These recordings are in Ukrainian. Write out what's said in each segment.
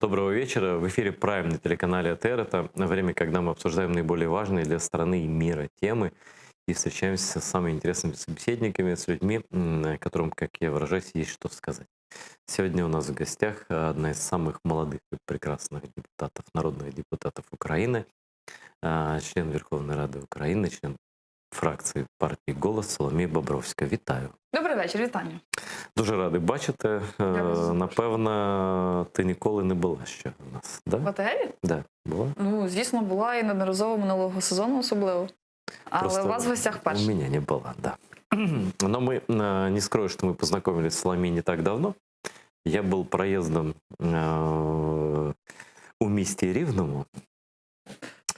Доброго вечера. В эфире Прайм на телеканале АТР. Это время, когда мы обсуждаем наиболее важные для страны и мира темы и встречаемся с самыми интересными собеседниками, с людьми, которым, как я выражаюсь, есть что сказать. Сегодня у нас в гостях одна из самых молодых и прекрасных депутатов, народных депутатов Украины, член Верховної Ради України, член фракції партії «Голос» Соломія Бобровська. Вітаю. Добрий вечір, вітання. Дуже радий бачити. Напевно, ти ніколи не була ще у нас, да? В АТРі? Да, була? Ну, звісно, була і неодноразово минулого сезону особливо. Але Просто у вас в гостях вперше. У меня не была, да. Но мы, не скрою, что мы познакомились с Соломией не так давно. Я был проездом у місті Рівному.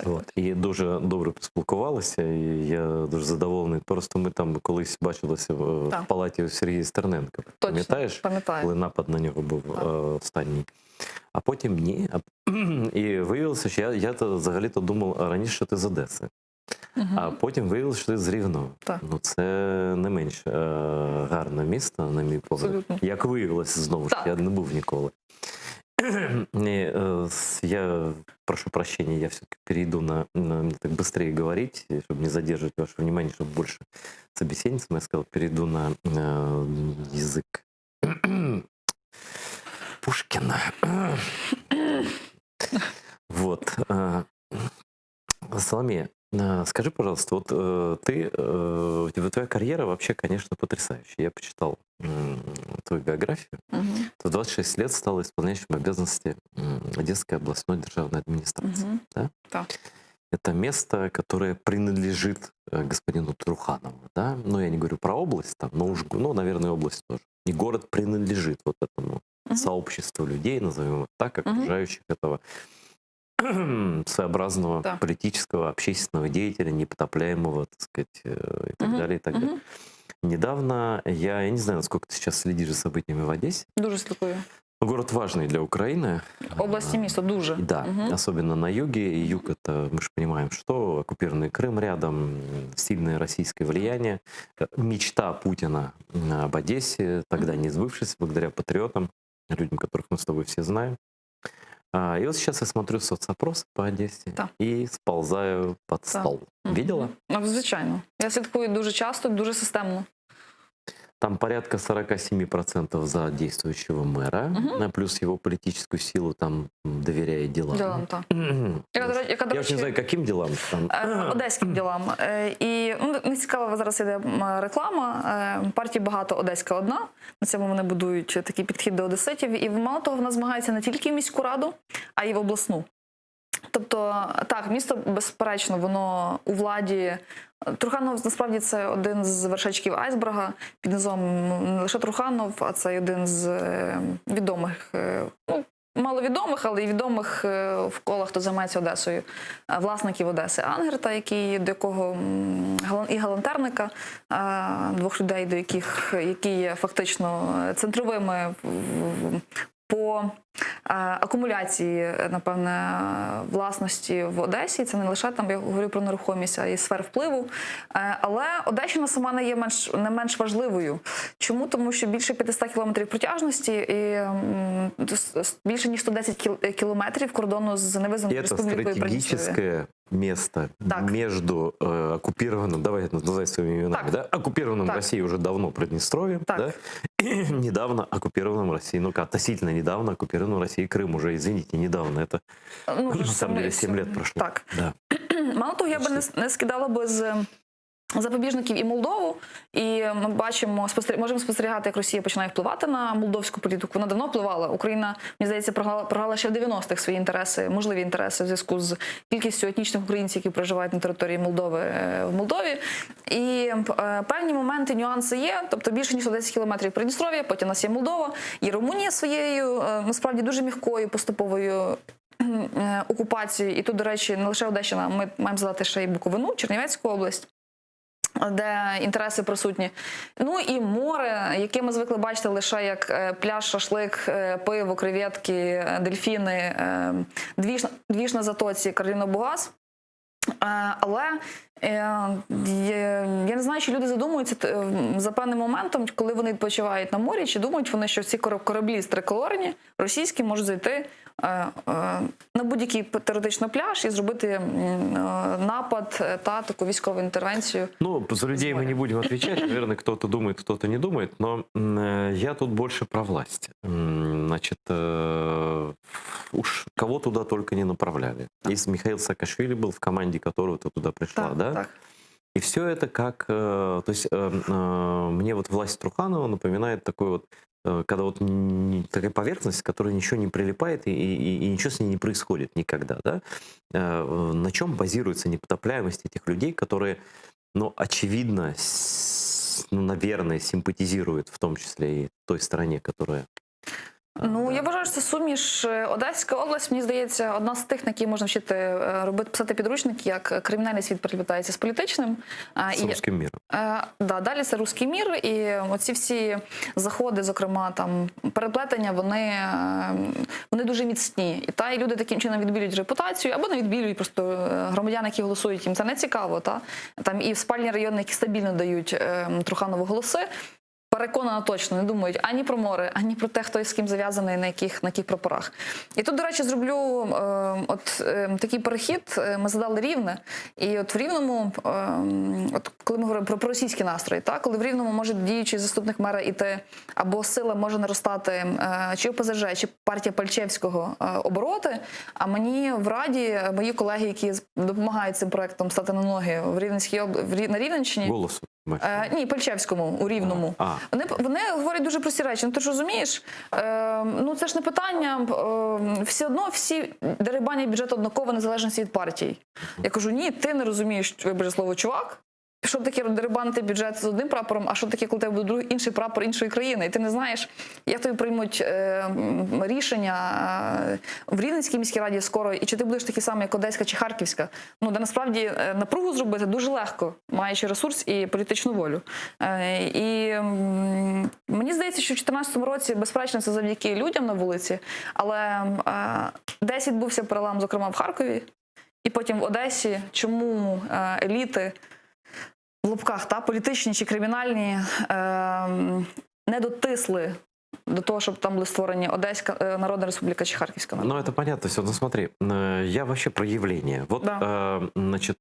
От, і дуже добре поспілкувалися, і я дуже задоволений. Просто ми там колись бачилися в палаті у Сергія Стерненка. Пам'ятаєш? Пам'ятаю. Коли напад на нього був останній. А потім ні. І виявилося, що я взагалі-то думав раніше, що ти з Одеси. А потім виявилося, що ти з Рівного. Ну, це не менш гарне місто, на мій погляд. Абсолютно. Як виявилося, знову ж, я не був ніколи. Я прошу прощения, я все-таки перейду мне так быстрее говорить, чтобы не задерживать ваше внимание, чтобы больше собеседниц, я сказал, перейду на язык Пушкина. Вот. Соломея, скажи, пожалуйста, вот твоя карьера вообще, конечно, потрясающая. Я почитал твою биографию. Ты в 26 лет стала исполняющим обязанности Одесской областной державной администрации. Да? Да. Это место, которое принадлежит господину Труханову. Да? Ну, я не говорю про область, там, но наверное, область тоже. И город принадлежит вот этому сообществу людей, назовем его так, окружающих этого своеобразного политического, общественного деятеля, непотопляемого, так сказать, и так далее, и так далее. Недавно, я не знаю, насколько ты сейчас следишь за событиями в Одессе. Дуже слідкую. Город важный для Украины. Область и место дуже. Да, особенно на юге. И юг — это, мы же понимаем, что оккупированный Крым рядом, сильное российское влияние. Мечта Путина об Одессе, тогда не сбывшись, благодаря патриотам, людям, которых мы с тобой все знаем. И вот сейчас я смотрю соцопросы по Одессе и сползаю под стол. Видела? Звичайно. Я слідкую дуже часто, дуже системно. Там порядка 47% за действующего мэра, плюс его политическую силу там доверяет делам. Я ж не знаю, яким ділам? Одеським ділам. І не цікава зараз іде реклама. Партії багато, Одеська одна. На цьому вони будують такий підхід до одеситів. І мало того, вона змагається не тільки в міську раду, а й в обласну. Тобто, так, місто, безперечно, воно у владі. Труханов, насправді, це один з вершечків айсберга. Під низом не лише Труханов, а це один з відомих, маловідомих, але й відомих в колах, хто займається Одесою, власників Одеси. Ангерта, до якого і галантерника, двох людей, які є фактично центровими по акумуляції, напевне, власності в Одесі. Це не лише, там, я говорю про нерухомість, а і сфер впливу. Але Одещина сама не є не менш важливою. Чому? Тому що більше 500 кілометрів протяжності і більше ніж 110 кілометрів кордону з невизнаною республікою Придністров'я. Стратегическое место между оккупированным, давай это называть своими именами, да? Оккупированным Россией уже давно Приднестровьем, да? И недавно оккупированным Россией, ну-ка, относительно недавно оккупированным Россией Крым уже, извините, недавно, это на самом деле 7 лет прошло. Так. Да. Мало того, я би не скидала би з запобіжників і Молдову, і ми можемо спостерігати, як Росія починає впливати на молдовську політику. Вона давно впливала. Україна, мені здається, програла ще в 90-х свої інтереси, можливі інтереси в зв'язку з кількістю етнічних українців, які проживають на території Молдови в Молдові. І певні моменти, нюанси є. Тобто більше ніж 10 кілометрів Придністров'я, потім у нас є Молдова, і Румунія своєю, насправді, дуже м'якою поступовою окупацією. І тут, до речі, не лише Одещина, ми маємо згадати ще й Буковину, Чернівецьку область, де інтереси присутні. Ну і море, яке ми звикли бачити лише як пляж, шашлик, пиво, креветки, дельфіни, двіж на затоці Карліно-Бугас. Але я не знаю, чи люди задумуються за певним моментом, коли вони відпочивають на морі, чи думають вони, що ці кораблі триколорні, російські, можуть зайти на будь-який теоретично пляж і зробити напад та таку військову інтервенцію. Ну, за людей мы не будем отвечать. Наверное, кто-то думает, кто-то не думает. Но я тут больше про власть. Значит, уж кого туда только не направляли. Если Михаил Саакашвили был в команде, которого ты туда пришла, да? Так. И все это как... То есть мне вот власть Труханова напоминает такой вот, когда вот такая поверхность, которая ничего не прилипает и ничего с ней не происходит никогда, да? На чем базируется непотопляемость этих людей, которые, ну, очевидно, ну, наверное, симпатизируют в том числе и той стороне, которая... Ну, я вважаю, що це суміш. Одеська область, мені здається, одна з тих, на якій можна вчити писати підручники, як кримінальний світ переплітається з політичним. З русським міром. Да, далі це русський мір, і оці всі заходи, зокрема, там, переплетення, вони дуже міцні. І люди таким чином відбілюють репутацію, або не відбілюють, просто громадяни, які голосують, їм це не цікаво. Там і в спальні райони, які стабільно дають Труханову голоси, переконана точно, не думають ані про море, ані про те, хто з ким зав'язаний, на яких прапорах. І тут, до речі, зроблю такий перехід. Ми згадали Рівне. І от в Рівному, коли ми говоримо про проросійські настрої, коли в Рівному може діючий заступник мера іти, або сила може наростати, чи ОПЗЖ, чи партія Пальчевського обороти, а мені в Раді, мої колеги, які допомагають цим проектом стати на ноги на Рівненщині, Голосу. Ні, Пальчевському, у Рівному. Вони говорять дуже прості речі. Ну, ти ж розумієш, ну це ж не питання, все одно всі дерибанять бюджет однаково, незалежно від партій. Я кажу, ні, ти не розумієш, вибачте слово, чувак, що таке дерибанити бюджет з одним прапором, а що таке, коли тебе буде інший прапор іншої країни. І ти не знаєш, як тобі приймуть рішення в Рівненській міській раді скоро, і чи ти будеш такий самий, як Одеська чи Харківська. Ну, де насправді напругу зробити дуже легко, маючи ресурс і політичну волю. І мені здається, що в 2014 році, безперечно, це завдяки людям на вулиці, але десь відбувся перелам, зокрема, в Харкові, і потім в Одесі. Чому еліти в лапках, політичні чи кримінальні, не дотисли до того, щоб там були створені Одеська Народна Республіка чи Харківська Народна. Ну, это понятно все. Ну, смотри, я вообще про явление. Вот, Да. Значит,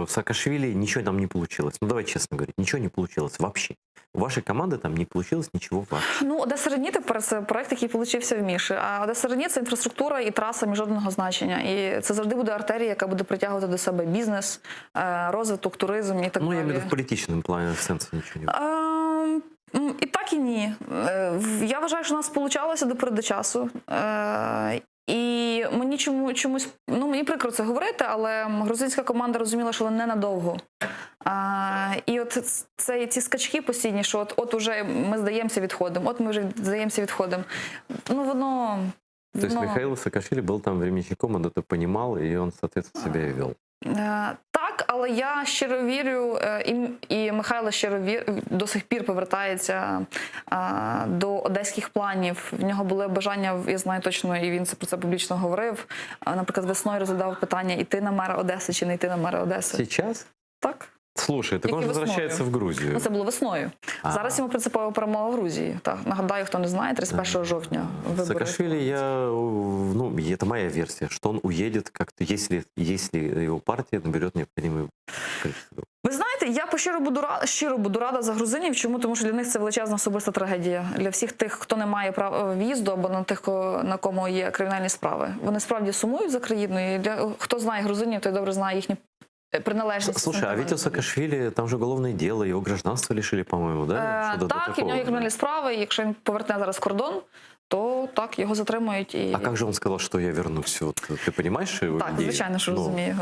Саакашвили ничего там не получилось. Ну, давай честно говорить, ничего не получилось вообще. У вашей команды там не получилось ничего вообще. Ну, Одеса-Рені тепер це проект, який получився в Міші. А Одеса-Рені – це інфраструктура і траса міжнародного значення. І це завжди буде артерія, яка буде притягувати до себе бізнес, розвиток, туризм і так далі. Ну, я имею в виду в політичному плані сенсу нічого не. І так, і ні. Я вважаю, що у нас получалося до пори часу. І мені чомусь, ну, мені прикро це говорити, але грузинська команда розуміла, що вона ненадовго. І от ці скачки постійні, що от уже ми здаємося, відходимо, от ми вже здаємося, відходимо. Ну, воно... То есть Михаил Саакашвили был там временщиком, он это понимал, и он, соответственно, себя и вел. Так, але я щиро вірю, і Михайло щиро до сих пір повертається до одеських планів. В нього були бажання, я знаю точно, і він про це публічно говорив. Наприклад, весною розглядав питання, йти на мера Одеси чи не йти на мера Одеси. Сейчас? Так. Слушай, так он же возвращается в Грузию. Ну, це було весною. Зараз йому принципова перемога в Грузії. Так, нагадаю, хто не знає, 31 жовтня вибори. Саакашвили, ну, это моя версия, что он уедет как-то, если его партия наберет необходимое количество. Ви знаєте, я щиро буду рада за грузинів. Чому? Тому що для них це величезна особиста трагедія. Для всіх тих, хто не має права в'їзду, або на тих, на кому є кримінальні справи. Вони справді сумують за країною. Хто знає грузинів, той добре знає їхні приналежність. Слушай, а ведь у Саакашвили там же уголовное дело, его гражданство лишили, по-моему, да? Так, і в нього є кримінальні справи, і якщо він поверне зараз кордон, то так, його затримують. А як же він сказав, що я вернусь? От, ти розумієш його Так, ідею? звичайно, що розумію.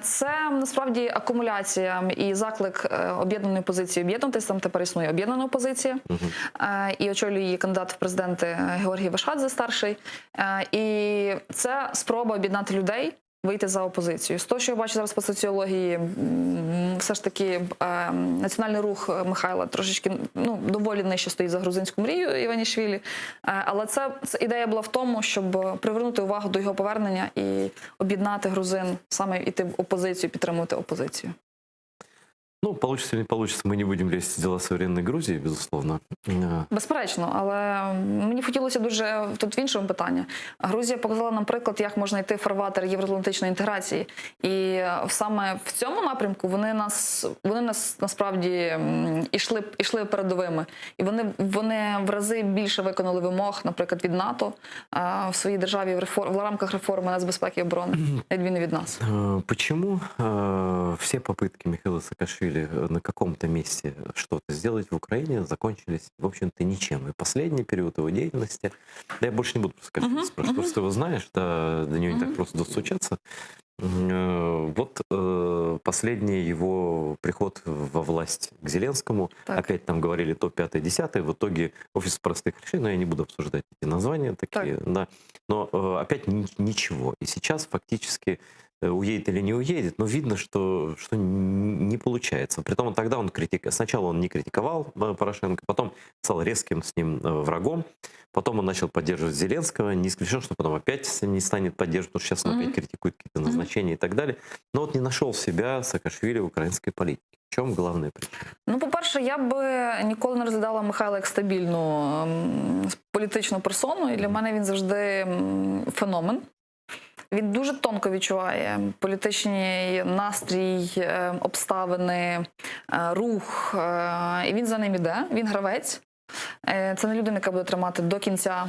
Це насправді акумуляція і заклик об'єднаної позиції об'єднатися. Там тепер існує об'єднана опозиція. І очолює її кандидат в президенти Георгій Вашадзе, старший. І це спроба об'єднати людей вийти за опозицію. З того, що я бачу зараз по соціології, все ж таки національний рух Михайла трошечки, ну, доволі нижче стоїть за грузинську мрію Іванішвілі. Але це ідея була в тому, щоб привернути увагу до його повернення і об'єднати грузин, саме йти в опозицію, підтримувати опозицію. Ну, получится или не получится, мы не будем лезть в дела современной Грузии, безусловно. Безперечно, але мені б хотілося дуже тут в іншому питанні. Грузія показала нам приклад, як можна йти в фарватер євроатлантичної інтеграції. І саме в цьому напрямку вони нас насправді йшли передовими. І вони в рази більше виконали вимог, наприклад, від НАТО в своїй державі в рамках реформи нацбезпеки і оборони, відміни від нас. Почему все попытки Михаила Саакашвили на каком-то месте что-то сделать в Украине закончились, в общем-то, ничем? И последний период его деятельности, да я больше не буду спрашивать, потому что ты его знаешь, да, до него не так просто достучаться. Вот последний его приход во власть к Зеленскому, Так. опять там говорили то 5, 10, в итоге офис простых решений, но я не буду обсуждать эти названия такие, да, но опять ничего. И сейчас фактически уедет или не уедет, но видно, что не получается. Притом тогда сначала он не критиковал Порошенко, потом стал резким с ним врагом, потом он начал поддерживать Зеленского, не исключено, что потом опять не станет поддерживать, потому что сейчас он опять критикует какие-то назначения и так далее. Но вот не нашел себя Саакашвили в украинской политике. В чому головна причина? Ну, по-перше, я би ніколи не розглядала Михайла як стабільну політичну персону, і для мене він завжди феномен. Він дуже тонко відчуває політичний настрій, обставини, рух, і він за ним іде, він гравець. Це не людина, яка буде тримати до кінця,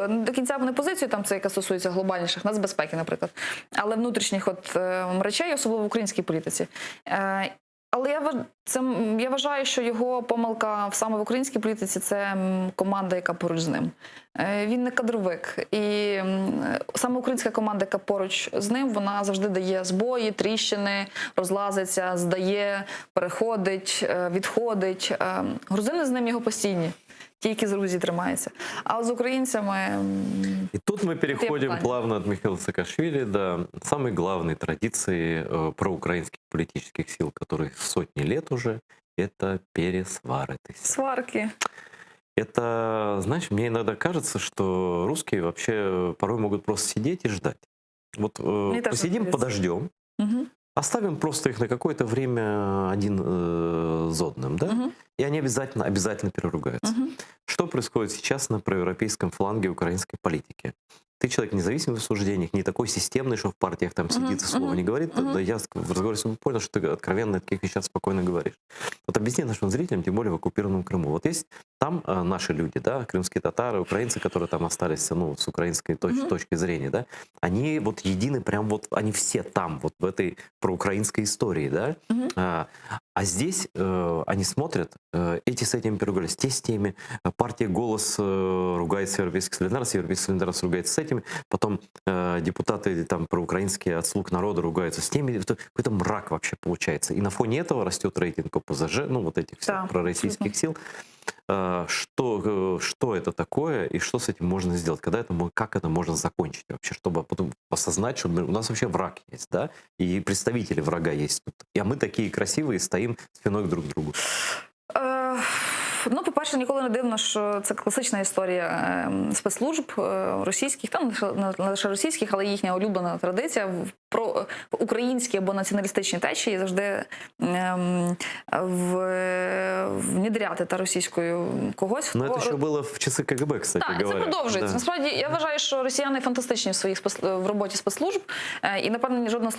до кінця не позицію, там це яка стосується глобальніших нацбезпеки, наприклад, але внутрішніх речей, особливо в українській політиці. Але я вважаю, що його помилка саме в українській політиці – це команда, яка поруч з ним. Він не кадровик. І саме українська команда, яка поруч з ним, вона завжди дає збої, тріщини, розлазиться, здає, переходить, відходить. Грузини з ним його постійні. Ті, які з Грузії тримаються. А з українцями... И тут мы переходим плавно от Михаила Саакашвили до самой главной традиции проукраинских политических сил, которых сотни лет уже, это пересвары. Сварки. Это, знаешь, мне иногда кажется, что русские вообще порой могут просто сидеть и ждать. Вот посидим, подождем, оставим просто их на какое-то время зодным, да? И они обязательно переругаются. Что происходит сейчас на проевропейском фланге украинской политики? Ты человек независимый в суждениях, не такой системный, что в партиях там сидит и слова не говорит. Да я в разговоре с тобой понял, что ты откровенно о таких вещах спокойно говоришь. Вот объясни нашим зрителям, тем более в оккупированном Крыму. Вот есть там наши люди, да, крымские татары, украинцы, которые там остались, ну, с украинской точки зрения, да, они вот едины, прям вот, они все там, вот в этой проукраинской истории, да. А здесь они смотрят, эти с этими переругались, те с теми, партия «Голос» ругается Европейский солидарность, Европейский солидарность ругается с этими, потом депутаты там проукраинские от «Слуг народа» ругаются с теми, какой-то мрак вообще получается. И на фоне этого растет рейтинг ОПЗЖ, ну вот этих всех пророссийских сил. Что это такое и что с этим можно сделать? Как это можно закончить вообще, чтобы потом осознать, что у нас вообще враг есть, да? И представители врага есть тут. А мы такие красивые стоим спиной друг к другу. Ну, по-перше, ніколи не дивно, що це класична історія спецслужб російських, там не лише російських, але їхня улюблена традиція про українські або націоналістичні течії завжди внедряти та російською когось. Ну, це ще було в часи КГБ, кстати говоря. Так, це продовжується. Насправді, я вважаю, що росіяни фантастичні в роботі спецслужб, і, напевно, жодна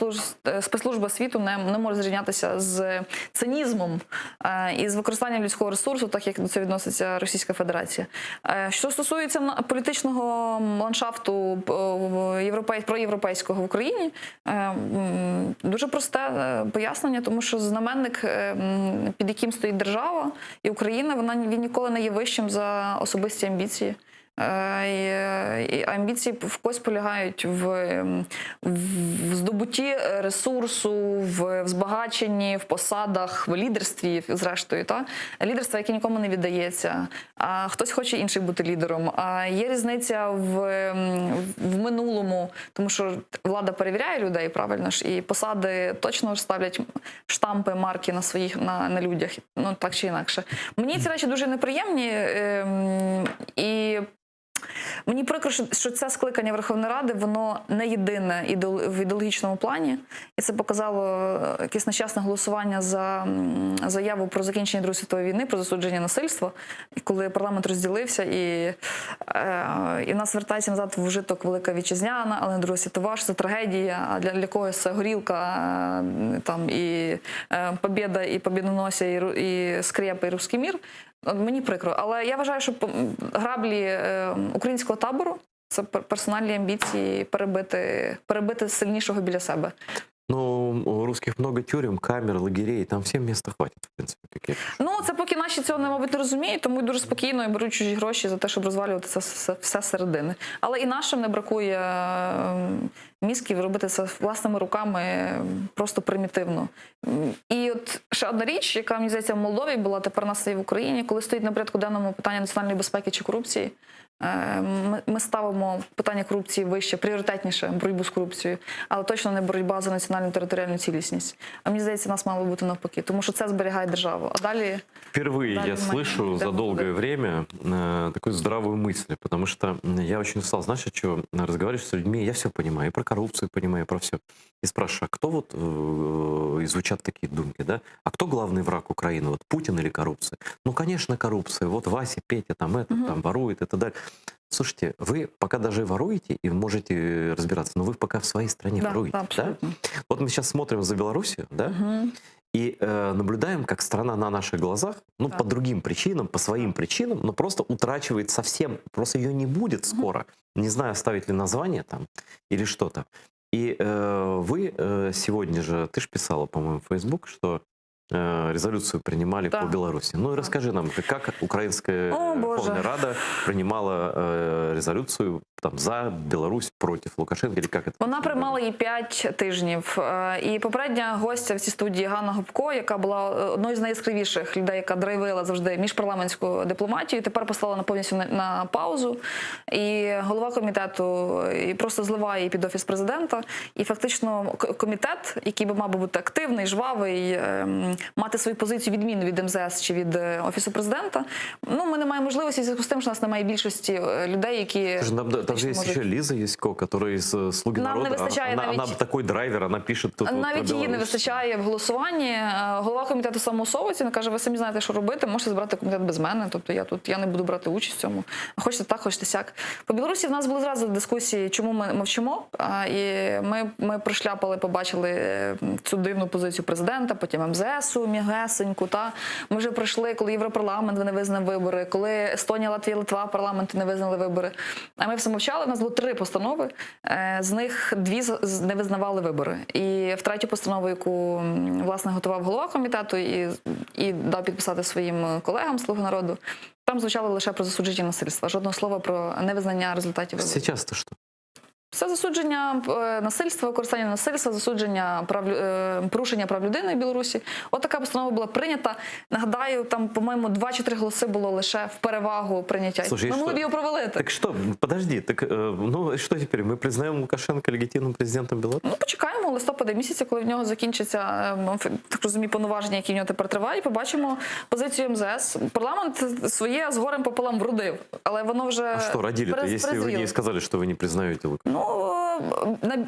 спецслужба світу не може зрівнятися з цинізмом і з використанням людського ресурсу, так як до цього відноситься Російська Федерація. Що стосується політичного ландшафту проєвропейського в Україні, дуже просте пояснення, тому що знаменник, під яким стоїть держава і Україна, він ніколи не є вищим за особисті амбіції. І амбіції в когось полягають в здобутті ресурсу, в збагаченні, в посадах, в лідерстві, зрештою. Та? Лідерство, яке нікому не віддається. А хтось хоче інший бути лідером. А є різниця в минулому, тому що влада перевіряє людей, правильно ж, і посади точно ставлять штампи, марки на своїх на людях, ну так чи інакше. Мені ці речі дуже неприємні, і мені прикро, що це скликання Верховної Ради, воно не єдине в ідеологічному плані. І це показало якесь нещасне голосування за заяву про закінчення Другої світової війни, про засудження насильства. І коли парламент розділився, і в нас вертається назад в вжиток Велика Вітчизняна, але не Друга світова, що це трагедія, а для когось це горілка, там, і побєда, і побєдоносія, і скрепи, і русський мір. Мені прикро, але я вважаю, що граблі українського табору – це персональні амбіції перебити сильнішого біля себе. Ну, у русских много тюрем, камер, лагерей, там всем места хватит, в принципе, какие-то. Ну, це поки наші цього, мабуть, не розуміють, тому і дуже спокійно і беруть чужі гроші за те, щоб розвалювати це все середини. Але і нашим не бракує мізків робити це власними руками просто примітивно. І от ще одна річ, яка, мені здається, в Молдові була, тепер нас і в Україні, коли стоїть на порядку денному питання національної безпеки чи корупції, ми ставимо питання корупції вище, пріоритетніше боротьбу з корупцією, але точно не боротьба за національну територіальну цілісність. А мені здається, нас мало бути навпаки, тому що це зберігає державу. А далі... Впервые я слышу за долгое время такую здравую мысль, потому что я очень устал, знаешь, от чего? Разговариваешь с людьми, я все понимаю, и про коррупцию понимаю, и про все. И спрашиваю, а кто вот, и звучат такие думки, да? А кто главный враг Украины, вот Путин или коррупция? Ну, конечно, коррупция. Вот Вася, Петя, там это, там ворует и так далее. Слушайте, вы пока даже воруете и можете разбираться, но вы пока в своей стране воруете. Абсолютно. Да? Вот мы сейчас смотрим за Белоруссию, да? И наблюдаем, как страна на наших глазах, ну, по другим причинам, по своим причинам, но просто утрачивает совсем, просто ее не будет скоро. Не знаю, оставить ли название там или что-то. И вы сегодня же, ты же писала, по-моему, в Facebook, что резолюцию принимали по Беларуси. Ну и расскажи нам, как Украинская Верховная Рада принимала резолюцію там за Білорусь проти Лукашенка, или як це? Вона приймала її 5 тижнів. І попередня гостя в цій студії Ганна Гопко, яка була одною з найяскравіших людей, яка драйвила завжди міжпарламентську дипломатію, тепер послала повністю на паузу. І голова комітету і просто зливає її під Офіс президента. І фактично комітет, який би мав бути активний, жвавий, мати свою позицію відмінну від МЗС чи від Офісу президента, ну, ми не маємо можливості в зв'язку з тим, що у нас немає більшості людей, які... Там же есть еще Лиза Ясько, которая из «Слуги народа». Нам не вистачає она такой драйвер, она пишет тут. Навіть її не вистачає в голосуванні. Голова комітету самоусовується, каже, ви самі знаєте, що робити, можете збирати комітет без мене, тобто я не буду брати участь в цьому. Хочете так, хочете сяк. По Білорусі в нас були зразу дискусії, чому ми мовчимо, і ми пришляпали, побачили цю дивну позицію президента, потім МЗСу, м'ягесеньку, та ми вже пройшли, коли Європарламент не визнав вибори, коли Естонія, Латвія, Литва парламенти не визнали вибори. А ми все мовчали, у нас було 3 постанови, з них 2 не визнавали вибори. І в 3-ю постанову, яку, власне, готував голова комітету і дав підписати своїм колегам «Слуги народу», там звучало лише про засудження насильства, жодного слова про невизнання результатів виборів. Сейчас-то що? Це засудження насильства, використання насильства, засудження порушення прав людини в Білорусі. От така постанова була прийнята. Нагадаю, там, по-моєму, 2 чи 3 голоси було лише в перевагу прийняття. Слушай, ми могли б його провалити. Так що, подожди, так, ну, що тепер? Ми признаємо Лукашенка легітимним президентом Білорусі? Ну, почекаємо листопада місяця, коли в нього закінчиться, так розумію, повноваження, які в нього тепер тривають, побачимо позицію МЗС. Парламент своє з горем пополам вродив, але воно вже... А що родили-то, якщо ви не сказали, що ви не признаєте Лукашенка?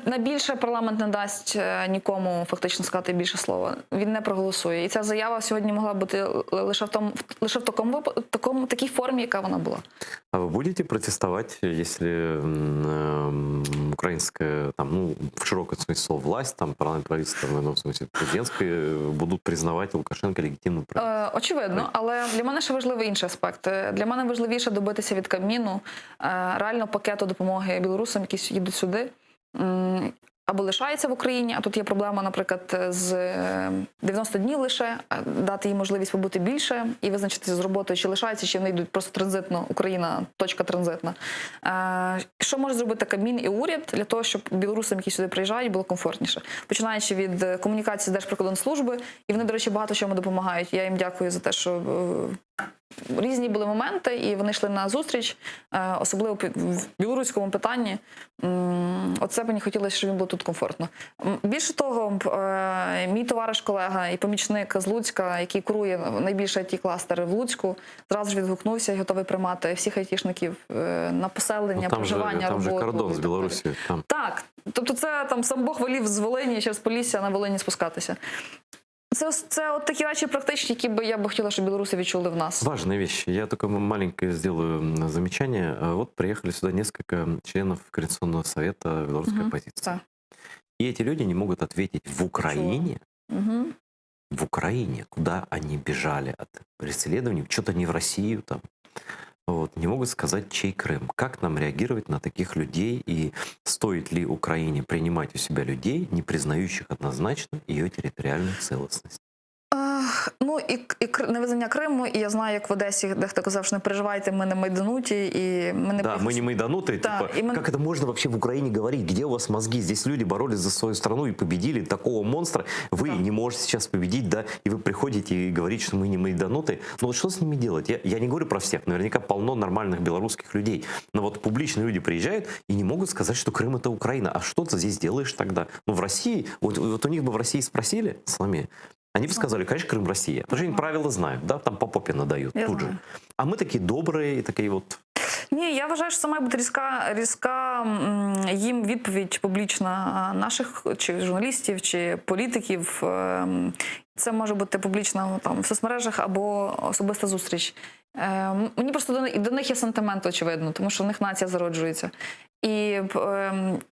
На більше парламент не дасть нікому фактично сказати більше слова. Він не проголосує. І ця заява сьогодні могла бути лише в такій формі, яка вона була. А вы будете протестовать, если украинская, там, ну, в широком смысле слова, власть, там, парламент, правительство, в смысле президентское, будут признавать Лукашенка легітимним правительством? Очевидно, але для мене ще важливий інший аспект. Для мене важливіше добитися від Кабміну реально пакету допомоги білорусам, які їдуть сюди. або лишається в Україні, а тут є проблема, наприклад, з 90 днів лише, дати їй можливість побути більше і визначитися з роботою, чи лишається, чи вони йдуть просто транзитно, Україна, точка транзитна. Що може зробити Кабмін і уряд для того, щоб білорусам, які сюди приїжджають, було комфортніше? Починаючи від комунікації з Держприкордонслужби, і вони, до речі, багато чому допомагають. Я їм дякую за те, що різні були моменти, і вони йшли на зустріч, особливо в білоруському питанні. Оце мені хотілося, щоб їм було тут комфортно. Більше того, мій товариш-колега і помічник з Луцька, який курує найбільше IT-кластери в Луцьку, зразу ж відгукнувся і готовий приймати всіх айтішників на поселення, проживання, роботу. Там же кордон з Білорусією. Так, тобто це там сам Бог волів з Волині через Полісся на Волині спускатися. Це от такі речі практичні, які я б хотіла, щоб білоруси відчули в нас. Важные вещи. Я только маленькое сделаю замечание. Вот приехали сюда несколько членов Координационного совета белорусской оппозиции. Да. И эти люди не могут ответить в Украине, в Украине, куда они бежали от преследований, что-то не в Россию там. Вот, не могут сказать, чей Крым. Как нам реагировать на таких людей и стоит ли Украине принимать у себя людей, не признающих однозначно ее территориальную целостность? Ну і невизнання Криму, і я знаю, як в Одесі дехто казав, що не переживайте, ми не майдануті, і ми не... Да, мы не майданутые, Да, типа, как это можно вообще в Украине говорить? Где у вас мозги? Здесь люди боролись за свою страну и победили такого монстра. Вы не можете сейчас победить, да, и вы приходите и говорите, что мы не майданутые. Ну вот что с ними делать? Я не говорю про всех, наверняка полно нормальных белорусских людей. Но вот публичные люди приезжают и не могут сказать, что Крым это Украина. А что ты здесь делаешь тогда? Ну в России, вот у них бы в России спросили, Соломея, они бы сказали, конечно, Крым Россия. Потому что они правила знают, да, там по попе надают тут же. А мы такие добрые, такие вот... Ні, я вважаю, що це має бути різка їм відповідь публічна наших чи журналістів, чи політиків. Це може бути публічна там в соцмережах або особиста зустріч. Мені просто до них є сентимент, очевидно, тому що в них нація зароджується. І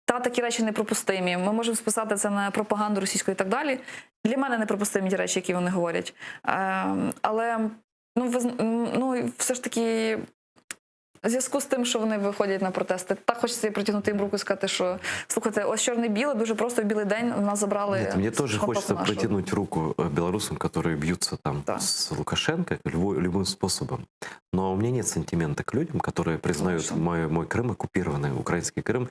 такі речі неприпустимі. Ми можемо списати це на пропаганду російську і так далі. Для мене неприпустимі ті речі, які вони говорять. Але все ж таки... В зв'язку з тим, що вони виходять на протести, так хочеться протягнути їм руку і сказати, що слухайте, ось чорне-біле, дуже просто в білий день у нас забрали... Нет, мне тоже хочется нашего. протянуть руку белорусам, которые бьются там с Лукашенко любым способом. Но у меня нет сантимента к людям, которые признают мой Крым оккупированный, украинский Крым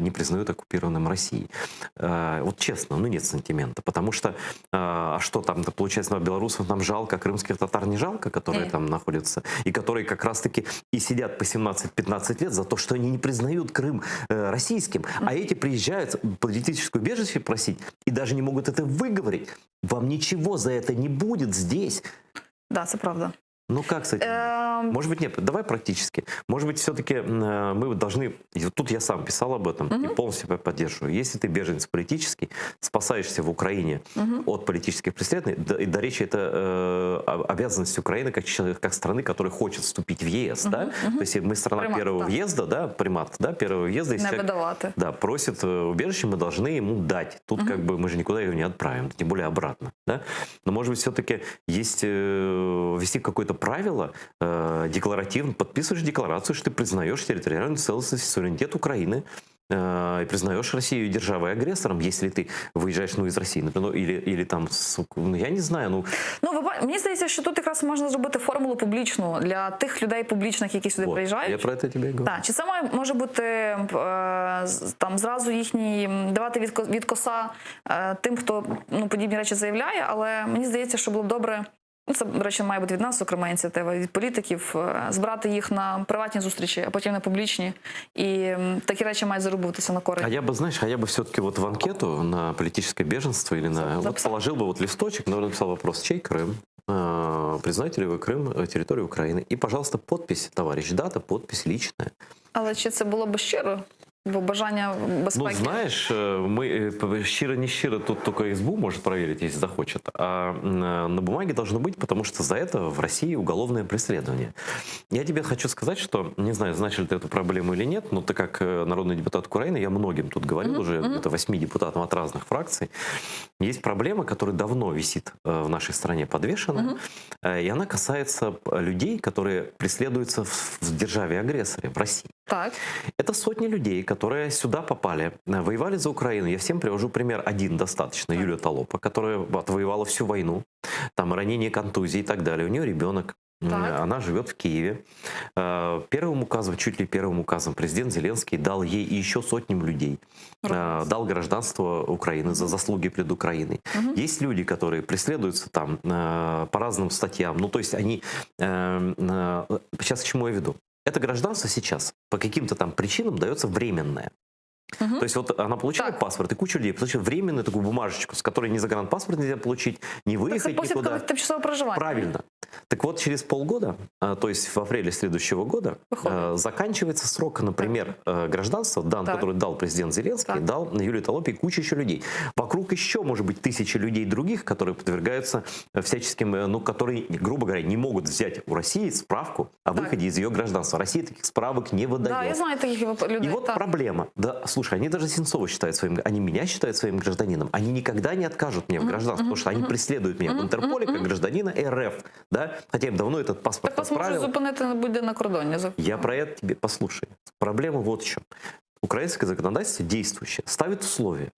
не признают оккупированным Россией. Вот честно, нет сантимента, потому что, а что там, получается, белорусов нам жалко, а крымских татар не жалко, которые там находятся, и которые как раз-таки и сидят по 17-15 лет за то, что они не признают Крым российским, а эти приезжают политическую убежище просить и даже не могут это выговорить. Вам ничего за это не будет здесь. Да, це правда. Ну как с этим? Может быть, нет, давай практически. Может быть, все-таки мы должны... Тут я сам писал об этом и полностью поддерживаю. Если ты беженец политический, спасаешься в Украине от политических преследований, до речи, это обязанность Украины как страны, которая хочет вступить в ЕС. Да? То есть мы страна примат, первого въезда, да, примат, да, первого въезда. Если человек, да, просит убежище, мы должны ему дать. Тут как бы мы же никуда его не отправим, тем более обратно. Да? Но может быть, все-таки есть ввести какое-то правило декларативно, подписываешь декларацию, что ты признаешь территориальную целостность и суверенитет Украины и признаешь Россию державой-агрессором, если ты выїжджаєш из Росії, наприклад, или там, я не знаю. Мені здається, що тут якраз можна зробити формулу публічну для тих людей публічних, які сюди приїжджають. Я про це тобі говорю. Так, чи це може бути там зразу їхній давати від коса тим, хто подібні речі заявляє, але мені здається, що було б добре. Це, до речі, має бути від нас, окрема ініціатива, від політиків, збирати їх на приватні зустрічі, а потім на публічні. І такі речі мають заробитися на користь. А я бы все-таки вот в анкету на политическое беженство или на... Вот положил бы вот листочек, написал вопрос, чей Крым? Признаете ли вы Крым территорию Украины? И, пожалуйста, подпись, товарищ, дата, подпись личная. Але чи це було б щиро? Бо бажання безпеки. Ну, знаешь, мы щиро-не щиро тут только СБУ может проверить, если захочет. А на бумаге должно быть, потому что за это в России уголовное преследование. Я тебе хочу сказать, что, не знаю, знаешь ли ты эту проблему или нет, но ты как народный депутат Украины, я многим тут говорил, уже где-то 8 депутатам от разных фракций, есть проблема, которая давно висит в нашей стране подвешена, и она касается людей, которые преследуются в державе-агрессоре, в России. Так. Это сотни людей, которые сюда попали, воевали за Украину. Я всем привожу пример один достаточно. Юлия Толопа, которая отвоевала всю войну. Там ранение, контузии и так далее. У нее ребенок. Так. Она живет в Киеве. Первым указом, чуть ли первым указом, президент Зеленский дал ей и еще сотням людей. Дал гражданство Украины за заслуги перед Украиной. Есть люди, которые преследуются там по разным статьям. Ну, то есть они... Сейчас к чему я веду? Это гражданство сейчас по каким-то там причинам дается временное. То есть вот она получила паспорт, и куча людей получила временную такую бумажечку, с которой ни загранпаспорт нельзя получить, не выехать никуда. Тимчасове проживання. Правильно. Так вот, через полгода, то есть в апреле следующего года, заканчивается срок, например, гражданства, который дал президент Зеленский, дал Юлии Толопе и куча еще людей. Вокруг еще, может быть, тысячи людей других, которые подвергаются всяческим, ну, которые, грубо говоря, не могут взять у России справку о выходе из ее гражданства. Россия таких справок не выдает. Да, я знаю таких людей. И вот проблема. Да, слушай, они даже Сенцова считают своим, они меня считают своим гражданином. Они никогда не откажут мне в гражданстве, потому что они преследуют меня в Интерполе как гражданина РФ. Да? Хотя я им давно этот паспорт так отправил. Так вас можуть зупинити буде на кордоні. Я про это тебе послушай. Проблема вот в чем. Украинское законодательство действующее ставит условия.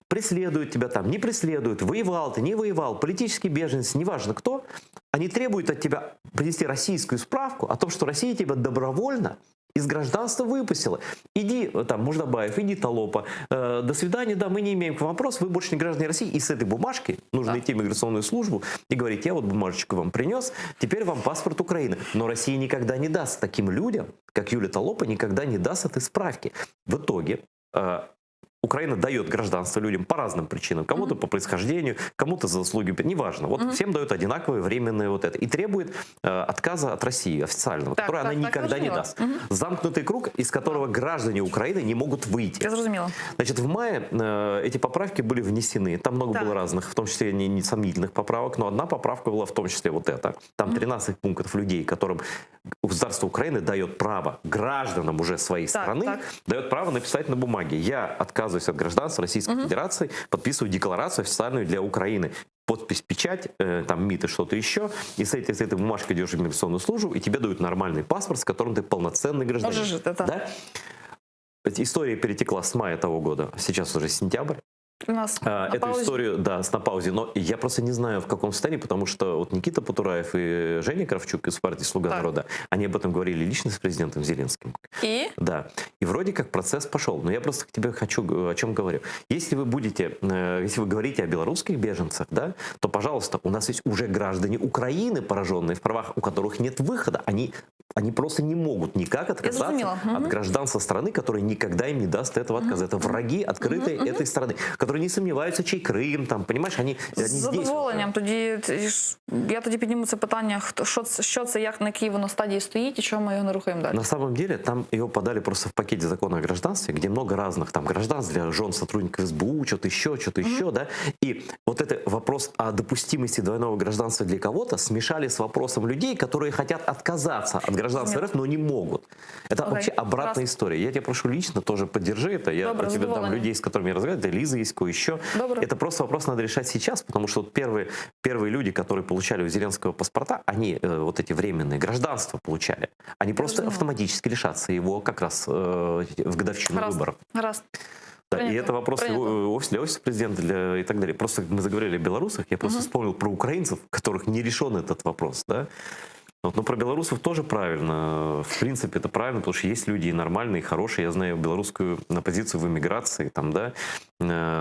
Преследуют тебя там, не преследуют, воевал ты, не воевал, политический беженец, неважно кто, они требуют от тебя принести российскую справку о том, что Россия тебя добровольно из гражданства выпустила. Иди, там, Муждабаев, иди, Толопа, до свидания, да, мы не имеем к вам вопрос, вы больше не граждане России. И с этой бумажки нужно идти в миграционную службу и говорить, я вот бумажечку вам принес, теперь вам паспорт Украины. Но Россия никогда не даст таким людям, как Юлия Толопа, никогда не даст этой справки. В итоге Украина дает гражданство людям по разным причинам. Кому-то по происхождению, кому-то за заслуги, неважно. Вот всем дают одинаковые временные вот это. И требует отказа от России официального, который она никогда не даст. Замкнутый круг, из которого граждане Украины не могут выйти. Я зрозумела. Значит, в мае эти поправки были внесены. Там много было разных, в том числе несомнительных поправок, но одна поправка была в том числе вот эта. Там 13 пунктов людей, которым государство Украины дает право гражданам уже своей страны, дает право написать на бумаге: я отказываюсь от гражданства Российской Федерации, подписываю декларацию официальную для Украины. Подпись, печать, там МИД и что-то еще. И с этой бумажкой идешь в миграционную службу, и тебе дают нормальный паспорт, с которым ты полноценный гражданин. Можешь это. Да? История перетекла с мая того года, сейчас уже сентябрь. У нас Эту историю, да, на паузе. Но я просто не знаю, в каком состоянии, потому что вот Никита Потураев и Женя Кравчук из партии «Слуга народа», они об этом говорили лично с президентом Зеленским. И? Да. И вроде как процесс пошел. Но я просто к тебе хочу, о чем говорю. Если вы говорите о белорусских беженцах, да, то, пожалуйста, у нас есть уже граждане Украины, пораженные в правах, у которых нет выхода. Они просто не могут никак отказаться от гражданства страны, которая никогда им не даст этого отказа. Это враги открытые этой страны, которые не сомневаються, чей Крим, там, понимаешь, они з задоволенням. Я тоді підніму це питання, що це, як, на якій воно стадії стоїть і чому ми його не рухаємо далі. На самом деле, там его подали просто в пакете закона о гражданстве, где много разных там гражданств для жен сотрудников СБУ, что-то еще, да. И вот это вопрос о допустимости двойного гражданства для кого-то смешали с вопросом людей, которые хотят отказаться от гражданства РФ, но не могут. Это вообще обратная история. Я тебя прошу лично тоже поддержи это. Я тебе дам людей, с которыми я разговариваю, это Лиза есть, кое-еще. Это просто вопрос надо решать сейчас, потому что вот первые люди, которые получали у Зеленского паспорта, они вот эти временные гражданства получали. Они просто автоматически лишатся его как раз в годовщину выборов. Да, и это вопрос для офиса президента и так далее. Просто мы заговорили о белорусах, я просто вспомнил про украинцев, у которых не решен этот вопрос, да. Вот, но про белорусов тоже правильно. В принципе, это правильно, потому что есть люди и нормальные, и хорошие. Я знаю белорусскую позицию в эмиграции, там, да,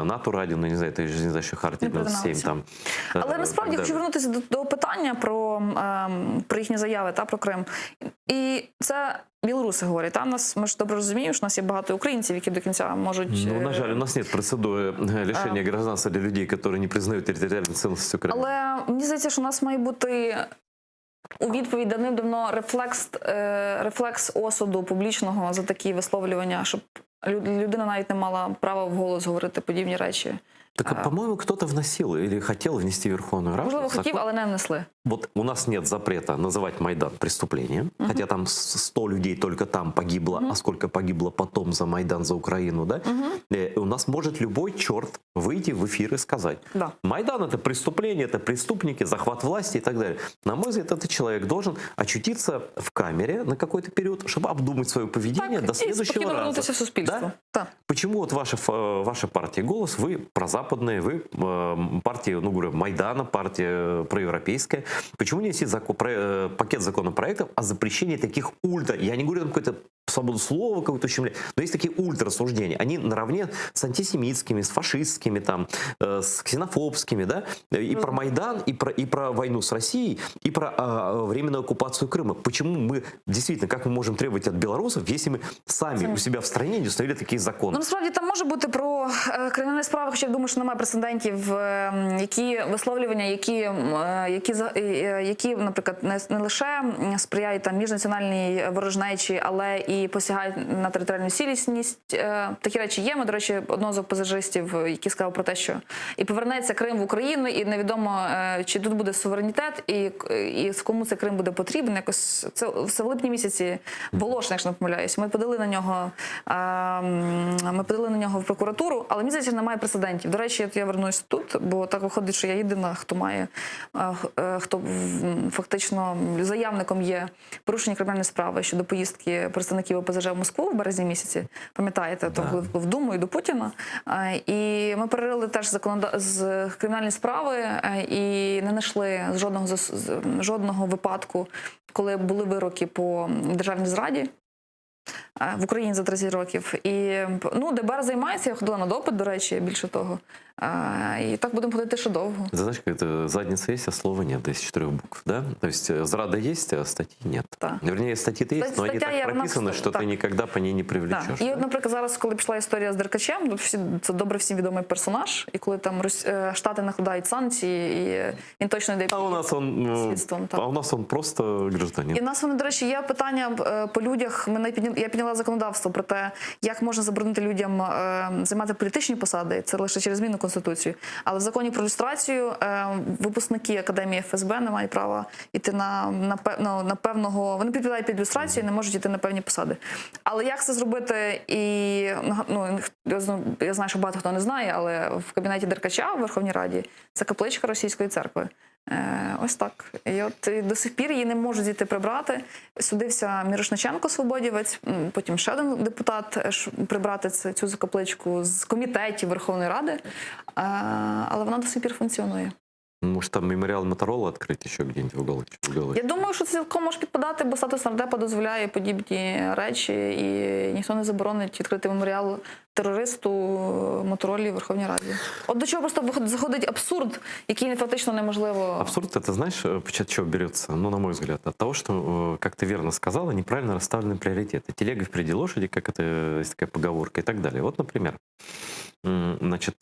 НАТО радіо, ну, не знаю, ти ж не знаю, що Хартія 97 там. Але насправді хочу повернутися до питання про їхні заяви, про Крим. І це білоруси говорять. Там нас, ми ж добре розуміємо, що у нас є багато українців, які до кінця можуть... Ну, на жаль, у нас нет процедури лишення гражданства для людей, які не признають територіальну цілісність України. Але мені здається, що у нас має бути у відповідь давним-давно рефлекс осуду публічного за такі висловлювання, щоб людина навіть не мала права вголос говорити подібні речі. Так, по-моему, кто-то вносил или хотел внести в Верховную Раду. Можливо, закон. хотів, але не внесли. Вот у нас нет запрета называть Майдан преступлением, хотя там 100 людей только там погибло, а сколько погибло потом за Майдан, за Украину, да? У нас может любой черт выйти в эфир и сказать, Да. Майдан это преступление, это преступники, захват власти и так далее. На мой взгляд, этот человек должен очутиться в камере на какой-то период, чтобы обдумать свое поведение до І следующего спокійно раза. вернутися в суспільство. Да? Так. Почему вот ваша партия «Голос», вы прозападные, вы партия, ну, говорю, Майдана, партия проевропейская, почему не нести пакет законопроектов о запрещении таких ультра, я не говорю там какой-то свободу слова, какое-то ущемление, но есть такие ультрарассуждения, они наравне с антисемитскими, с фашистскими, там, с ксенофобскими, да, и про Майдан, и про войну с Россией, и про временную оккупацию Крыма. Почему мы, действительно, как мы можем требовать от белорусов, если мы сами у себя в стране не установили такие законы? Ну, насправді там може бути про кримінальні справи, хоча я думаю, що немає прецедентів, які висловлювання, які, наприклад, не лише сприяють там міжнаціональній ворожнечі, але і посягають на територіальну цілісність. Такі речі є. Ми, до речі, одного з опозажистів, який сказав про те, що і повернеться Крим в Україну, і невідомо, чи тут буде суверенітет, і кому цей Крим буде потрібен. Якось це в липні місяці Волошин, якщо не помиляюсь. Ми подали на нього в прокуратуру, але мені здається, немає прецедентів. До речі, я вернусь тут, бо так виходить, що я єдина, хто фактично заявником є порушення кримінальної справи щодо поїздки представників ОПЗЖ в Москву в березні місяці. Пам'ятаєте, то коли в Думу і до Путіна. І ми перерили теж з кримінальні справи і не знайшли жодного випадку, коли були вироки по державній зраді в Україні за 30 років. І ДБР займається, я ходила на допит, до речі, більше того. И так будем ходити ще довго. Ты знаешь, как-то задница есть, а слова нет, из 4 букв, да? То есть зрада есть, а статьи нет. Да. Вернее, статьи-то есть, но они так прописаны, що ти ніколи по ній не привлечеш. Да. І от, наприклад, зараз, коли пішла історія з Деркачем, це добре всім відомий персонаж, і коли там Штати накладають санкції, і він точно йде слідством. А у нас он просто гражданин. І в нас, до речі, є питання по людях. Я підняла законодавство про те, як можна заборонити людям займати політичні посади. Це лише через зміну Конституцію. Але в законі про люстрацію випускники Академії ФСБ не мають права йти на певного... Вони підпадають під люстрацію і не можуть йти на певні посади. Але як це зробити? І я знаю, що багато хто не знає, але в кабінеті Деркача в Верховній Раді це капличка Російської церкви. Ось так. І от до сих пір її не можуть звідти прибрати. Судився Мірошниченко, свободівець, потім ще один депутат прибрати цю закапличку з комітетів Верховної Ради, але вона до сих пір функціонує. Може там меморіал Моторола відкрити ще где-нибудь в уголочку? Я думаю, що це цілком може підпадати, бо статус нардепа дозволяє подібні речі, і ніхто не заборонить відкрити меморіал терористу Моторолі в Верховній Раді. От до чого просто заходить абсурд, який фактично неможливо... Абсурд, это знаешь, от чего берется? Ну, на мой взгляд, от того, что, как ты верно сказала, неправильно расставлены приоритеты. Телега впереди лошади, как это есть такая поговорка и так далее. Вот, например, значит,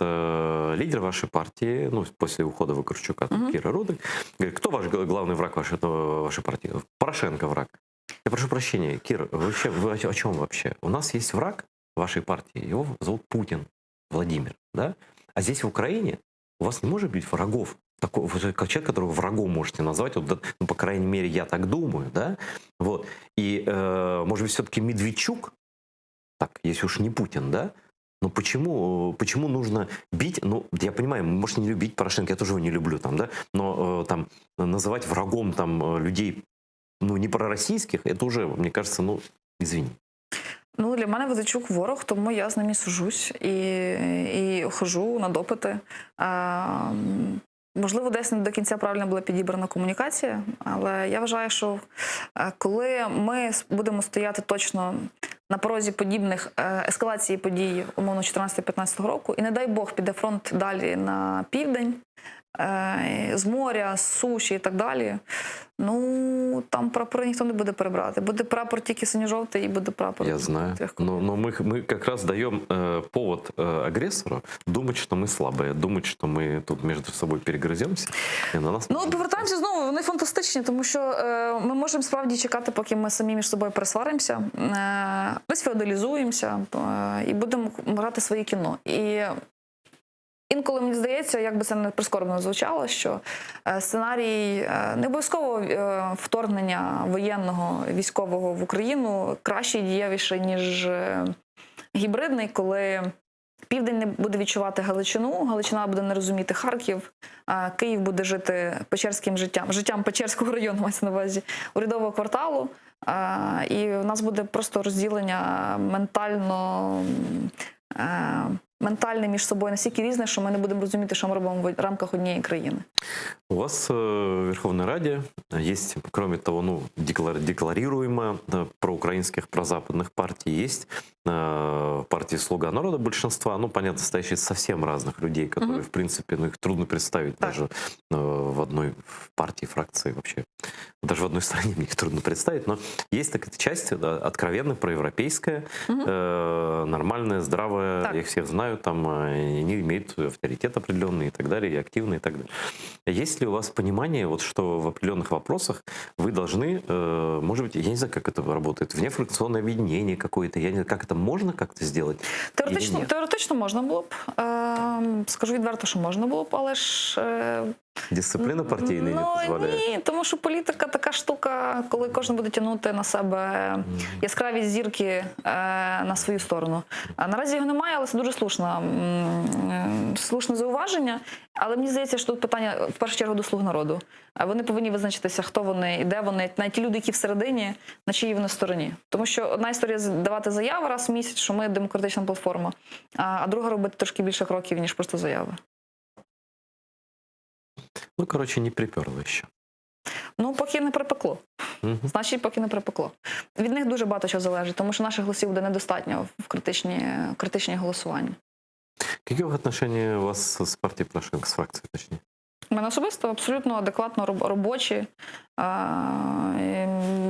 лидер вашей партии, ну, после ухода Вакарчука, Кира Рудик, говорит, кто ваш главный враг вашей партии? Порошенко враг. Я прошу прощения, Кир, вы о чем вообще? У нас есть враг вашей партии, его зовут Путин Владимир, да? А здесь в Украине у вас не может быть врагов. Такого человека, которого врагом можете назвать, вот, ну, по крайней мере, я так думаю, да? Вот. И, может быть, все-таки Медведчук, так, если уж не Путин, да? Но почему нужно бить? Ну, я понимаю, можете не любить Порошенко, я тоже его не люблю, там, да? Но там называть врагом там людей, ну, не пророссийских, это уже, мне кажется, ну, извини. Ну, для мене Медведчук ворог, тому я з ним і сужусь і хожу на допити. Можливо, десь не до кінця правильно була підібрана комунікація, але я вважаю, що коли ми будемо стояти точно на порозі подібних ескалації подій, умовно, 14-15 року, і не дай Бог піде фронт далі на південь, з моря, з суші і так далі, ну, там прапори ніхто не буде перебрати. Буде прапор тільки синьо-жовтий і буде прапор. Я знаю. Но мы как раз даем повод агрессору думать, что мы слабые, думать, что мы тут между собой перегрыземся. І на нас... Ну, повертаємося знову, вони фантастичні, тому що ми можемо справді чекати, поки ми самі між собою пересваримося, десь феодалізуємося і будемо грати своє кіно. І Інколи мені здається, як би це не прискорбно звучало, що сценарій не обов'язково вторгнення воєнного, військового в Україну краще і дієвіше, ніж гібридний, коли Південь не буде відчувати Галичину, Галичина буде не розуміти Харків, Київ буде жити печерським життям Печерського району, мається на увазі, урядового кварталу, і в нас буде просто розділення ментальне між собою настільки різне, що ми не будемо розуміти, що ми робимо в рамках однієї країни. У вас в Верховной Раде есть, кроме того, декларируемо проукраинских, прозападных партий, есть партии «Слуга народа» большинства, ну, понятно, состоящие из совсем разных людей, которые, в принципе, ну, их трудно представить даже в одной партии, фракции вообще. Даже в одной стране мне их трудно представить, но есть такая часть, да, откровенно проевропейская, нормальная, здравая, я их всех знаю, там, они имеют авторитет определенный и так далее, и активный и так далее. Есть ли у вас понимание, вот, что в определенных вопросах вы должны, может быть, я не знаю, как это работает, внефракционное объединение какое-то, я не знаю, как это можно как-то сделать? Теоретично можна було б. Скажу відверто, що можна було б, але ж... Дисципліна партійна не дозволяє? Ні, тому що політика така штука, коли кожен буде тягнути на себе яскраві зірки на свою сторону. Наразі його немає, але це дуже слушне зауваження. Але мені здається, що тут питання в першу чергу до «Слуг народу». Вони повинні визначитися, хто вони і де вони, навіть ті люди, які всередині, на чиїй вони стороні. Тому що одна історія давати заяви раз в місяць, що ми демократична платформа, а друга робити трошки більше кроків, ніж просто заяви. Ну, коротше, не приперло ще. Ну, поки не припекло. Значить, поки не припекло. Від них дуже багато чого залежить, тому що наших голосів буде недостатньо в критичні голосування. Які отношения у вас з партією Порошенка, з фракцією, точніше? У мене особисто абсолютно адекватно робочі.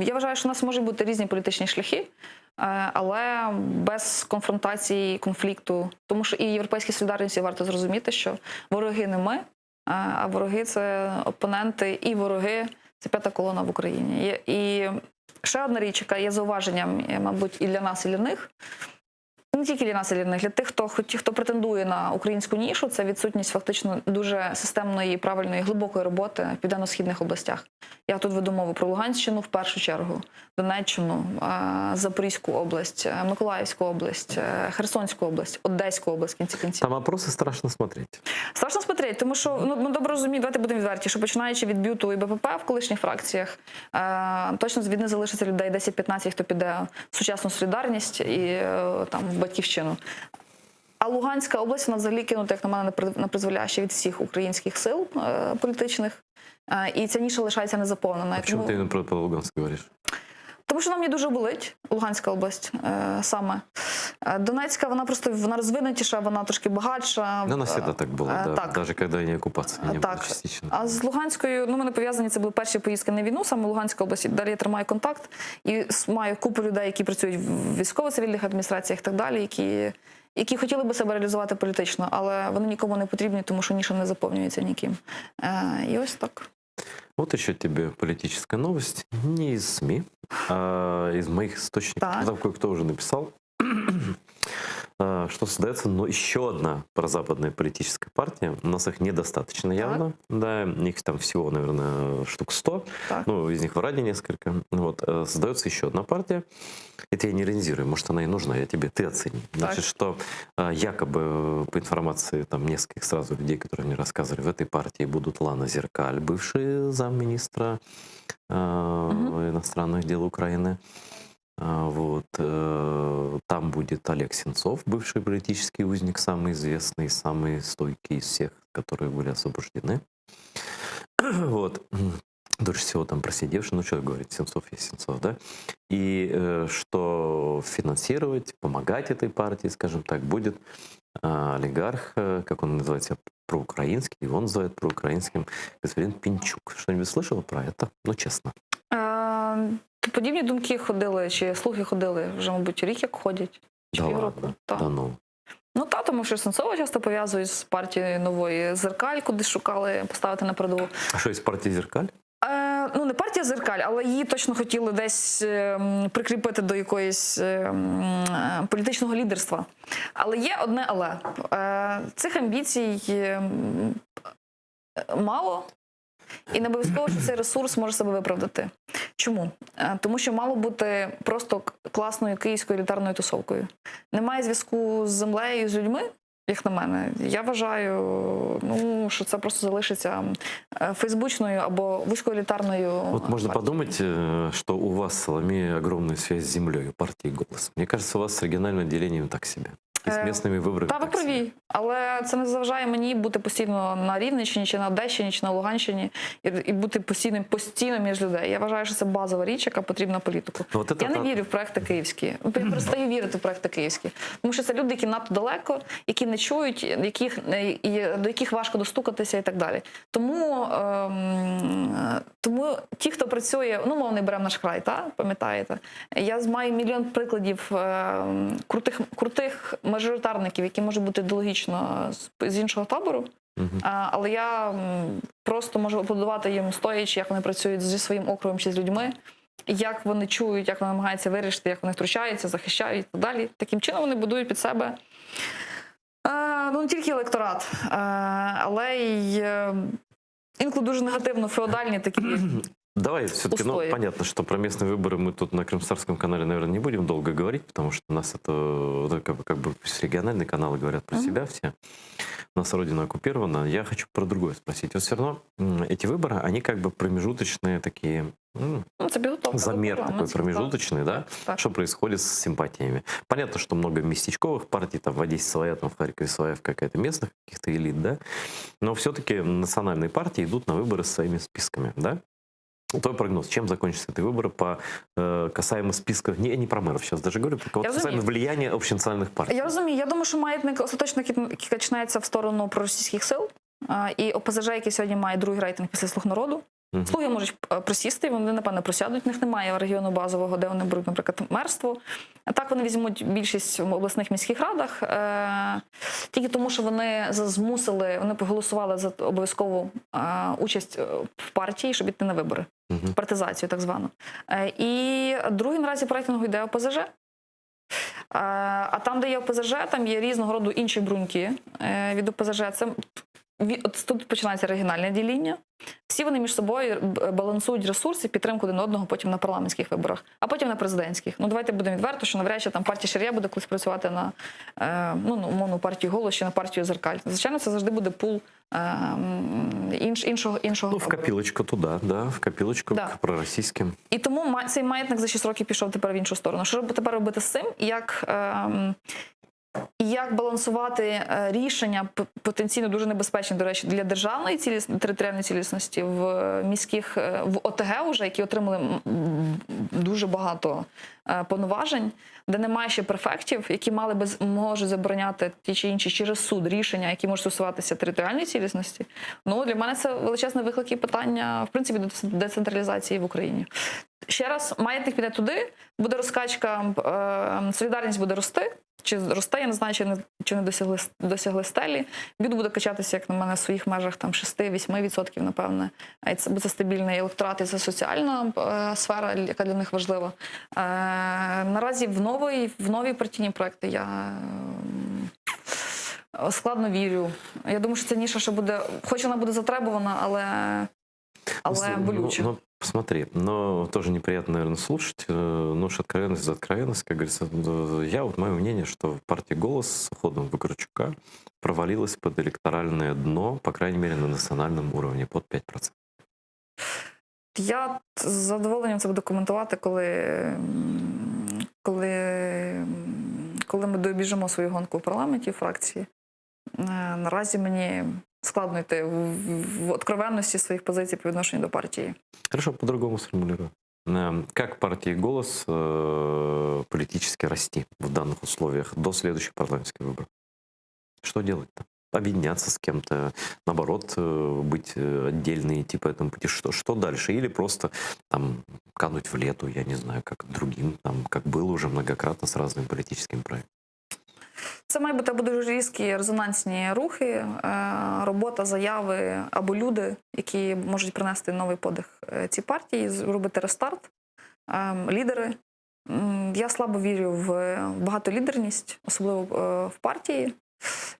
Я вважаю, що у нас можуть бути різні політичні шляхи, але без конфронтації, конфлікту. Тому що і Європейській солідарності варто зрозуміти, що вороги не ми, а вороги – це опоненти, і вороги – це п'ята колона в Україні. І ще одна річ, яка є зауваженням, мабуть, і для нас, і для них. Не тільки для нас, і для них, для тих, хто претендує на українську нішу, це відсутність фактично дуже системної, правильної, глибокої роботи в південно-східних областях. Я тут веду мову про Луганщину в першу чергу, Донеччину, Запорізьку область, Миколаївську область, Херсонську область, Одеську область, в кінці кінців. Там опроси страшно смотреть. Страшно смотреть, тому що, ну, добре розумію, давайте будемо відверті, що починаючи від БЮТу і БПП в колишніх фракціях, точно від них залишиться людей 10-15, хто піде в сучасну солідарність і там в Батьківщину. А Луганська область, вона взагалі кинута, як на мене, на призволяще від всіх українських сил політичних. І ця ніша лишається незаповнена. А чому ти не про Луганськ говориш? Тому що нам мені дуже болить Луганська область саме. Донецька, вона розвинутіша, вона трошки багатша. Ну, вона завжди так була, да. Навіть коли не окупація не була частично. А з Луганською, ну, ми не пов'язані, це були перші поїздки на війну, саме Луганська область. Далі я тримаю контакт і маю купу людей, які працюють в військово-цивільних адміністраціях і так далі, які хотіли би себе реалізувати політично, але вони нікому не потрібні, тому що ніша не заповнюється ніким. І ось так. Вот еще тебе политическая новость. Не из СМИ, а из моих источников. Там кое-кто уже написал, что создается еще одна прозападная политическая партия. У нас их недостаточно явно. Да, их там всего, наверное, штук 100. Ну, из них в Раде несколько. Вот. Создается еще одна партия. Это я не иронизирую, может, она и нужна, ты оцени. Значит, что якобы, по информации там нескольких сразу людей, которые мне рассказывали, в этой партии будут Лана Зеркаль, бывший замминистра иностранных дел Украины. Вот. Там будет Олег Сенцов, бывший политический узник, самый известный, самый стойкий из всех, которые были освобождены. Вот. Дольше всего там просидевший, ну что говорить, Сенцов есть Сенцов, да? И что финансировать, помогать этой партии, скажем так, будет олигарх, как он называется, проукраинский, его называют проукраинским, господин Пінчук. Что-нибудь слышала про это? Ну, честно. Подібні думки ходили, чи слухи ходили вже, мабуть, рік як ходять, чи півроку. Да ну. Ну та, тому що Сенцова часто пов'язують з партією нової Зеркаль, куди шукали поставити на передову. А що, із партії Зеркаль? ну не партія «Зеркаль», але її точно хотіли десь прикріпити до якоїсь політичного лідерства. Але є одне але. Цих амбіцій мало, і не обов'язково, що цей ресурс може себе виправдати. Чому? Тому що мало бути просто класною київською елітарною тусовкою. Немає зв'язку з землею, з людьми, як на мене. Я вважаю, ну, що це просто залишиться фейсбучною або вузькоелітарною. Вот можно партією. подумать, что у вас, Соломея, огромная связь с землей, у партии «Голос». Мне кажется, у вас с региональным отделением так себе. И с местными выборами Та ви так себе. праві, але це не заважає мені бути постійно на Рівненщині, чи на Одещині, чи на Луганщині і бути постійно між людей. Я вважаю, що це базова річ, яка потрібна політику. Ну, от це Я не так. вірю в проекти київські. Я перестаю вірити в проекти київські. Тому що це люди, які надто далеко, які не чують, до яких важко достукатися і так далі. Тому ті, хто працює, ну, мовний беремо «Наш край», пам'ятаєте? Я маю мільйон прикладів крутих мажоритарників, які можуть бути ідеологічно з іншого табору, але я просто можу аплодувати їм стоячи, як вони працюють зі своїм округом чи з людьми, як вони чують, як вони намагаються вирішити, як вони втручаються, захищають і так далі. Таким чином вони будують під себе ну, не тільки електорат, але й інколи дуже негативно феодальні такі. Давай все-таки, ну, Устои. понятно, что про местные выборы мы тут на Крымстарском канале, наверное, не будем долго говорить, потому что у нас это как бы региональные каналы говорят про себя все. У нас родина оккупирована. Я хочу про другое спросить. Вот все равно эти выборы, они как бы промежуточные такие, Ну, це підготовка. замер до такой парламенту, промежуточный, да? Так. Что происходит с симпатиями. Понятно, что много местечковых партий, там в Одессе своя, там в Харькове своя, в какая-то местных каких-то элит, да? Но все-таки национальные партии идут на выборы с своими списками, да? Твой прогноз, чем закончатся эти выборы по касаемо списков, не про мэров сейчас даже говорю, про касаемо влияния общенациональных партий? Я розумію. Я думаю, що маятник остаточно качнеться в сторону проросійських сил. І ОПЗЖ, який сьогодні має другий рейтинг після «Слуг народу». Слуги можуть просісти, вони, напевно, просядуть. В них немає регіону базового, де вони беруть, наприклад, мерство. А так вони візьмуть більшість в обласних міських радах, тільки тому, що вони проголосували за обов'язкову участь в партії, щоб йти на вибори. Партизацію, так звану. І другий наразі по рейтингу йде ОПЗЖ. А там, де є ОПЗЖ, там є різного роду інші бруньки від ОПЗЖ. Тут починається регіональне діління. Всі вони між собою балансують ресурси, підтримку один одного потім на парламентських виборах, а потім на президентських. Ну, давайте будемо відверто, що навряд чи там партія Шарія буде колись працювати на умовну партію «Голос» чи на партію «Зеркаль». Звичайно, це завжди буде пул іншого. Ну, в копілочку туди, да, в копілочку Да. к проросійським. І тому цей маятник за 6 років пішов тепер в іншу сторону. Що тепер робити з цим? Як балансувати рішення потенційно дуже небезпечні, до речі, для державної територіальної цілісності в міських, в ОТГ вже, які отримали дуже багато повноважень, де немає ще префектів, які можуть забороняти ті чи інші через суд рішення, які можуть стосуватися територіальної цілісності. Ну, для мене це величезне виклик і питання, в принципі, до децентралізації в Україні. Ще раз, маятник піде туди, буде розкачка, солідарність буде рости, чи росте, я не знаю, чи не досягли стелі. Бюджет буде качатися, як на мене, в своїх межах 6-8%, напевне. Бо це стабільний електорат і це соціальна сфера, яка для них важлива. Наразі в нові партійні проекти я складно вірю. Я думаю, що це ніша, що буде, хоч вона буде затребувана, але болюча. Ну, смотри, но тоже неприятно, наверное, слушать. Но уж откровенность за откровенность, как говорится. Мое мнение, что в партии «Голос» с уходом Вакарчука провалилась под электоральное дно, по крайней мере, на национальном уровне, под 5%. Я з задоволенням це буду коментувати, коли ми добіжимо свою гонку в парламенті, в фракції. Наразі мені складно йти в откровенності своїх позицій по відношенню до партії. Хорошо, по-другому сформулирую. Как партии «Голос» политически расти в данных условиях до следующих парламентских выборов? Что делать-то? Объединяться с кем-то, наоборот, быть отдельно, идти по этому пути? Что дальше? Или просто там кануть в лету, я не знаю, как другим, там, как было уже многократно с разными политическими проектами? Це має бути або дуже різкі резонансні рухи, робота, заяви або люди, які можуть принести новий подих цій партії, зробити рестарт, лідери. Я слабо вірю в багатолідерність, особливо в партії.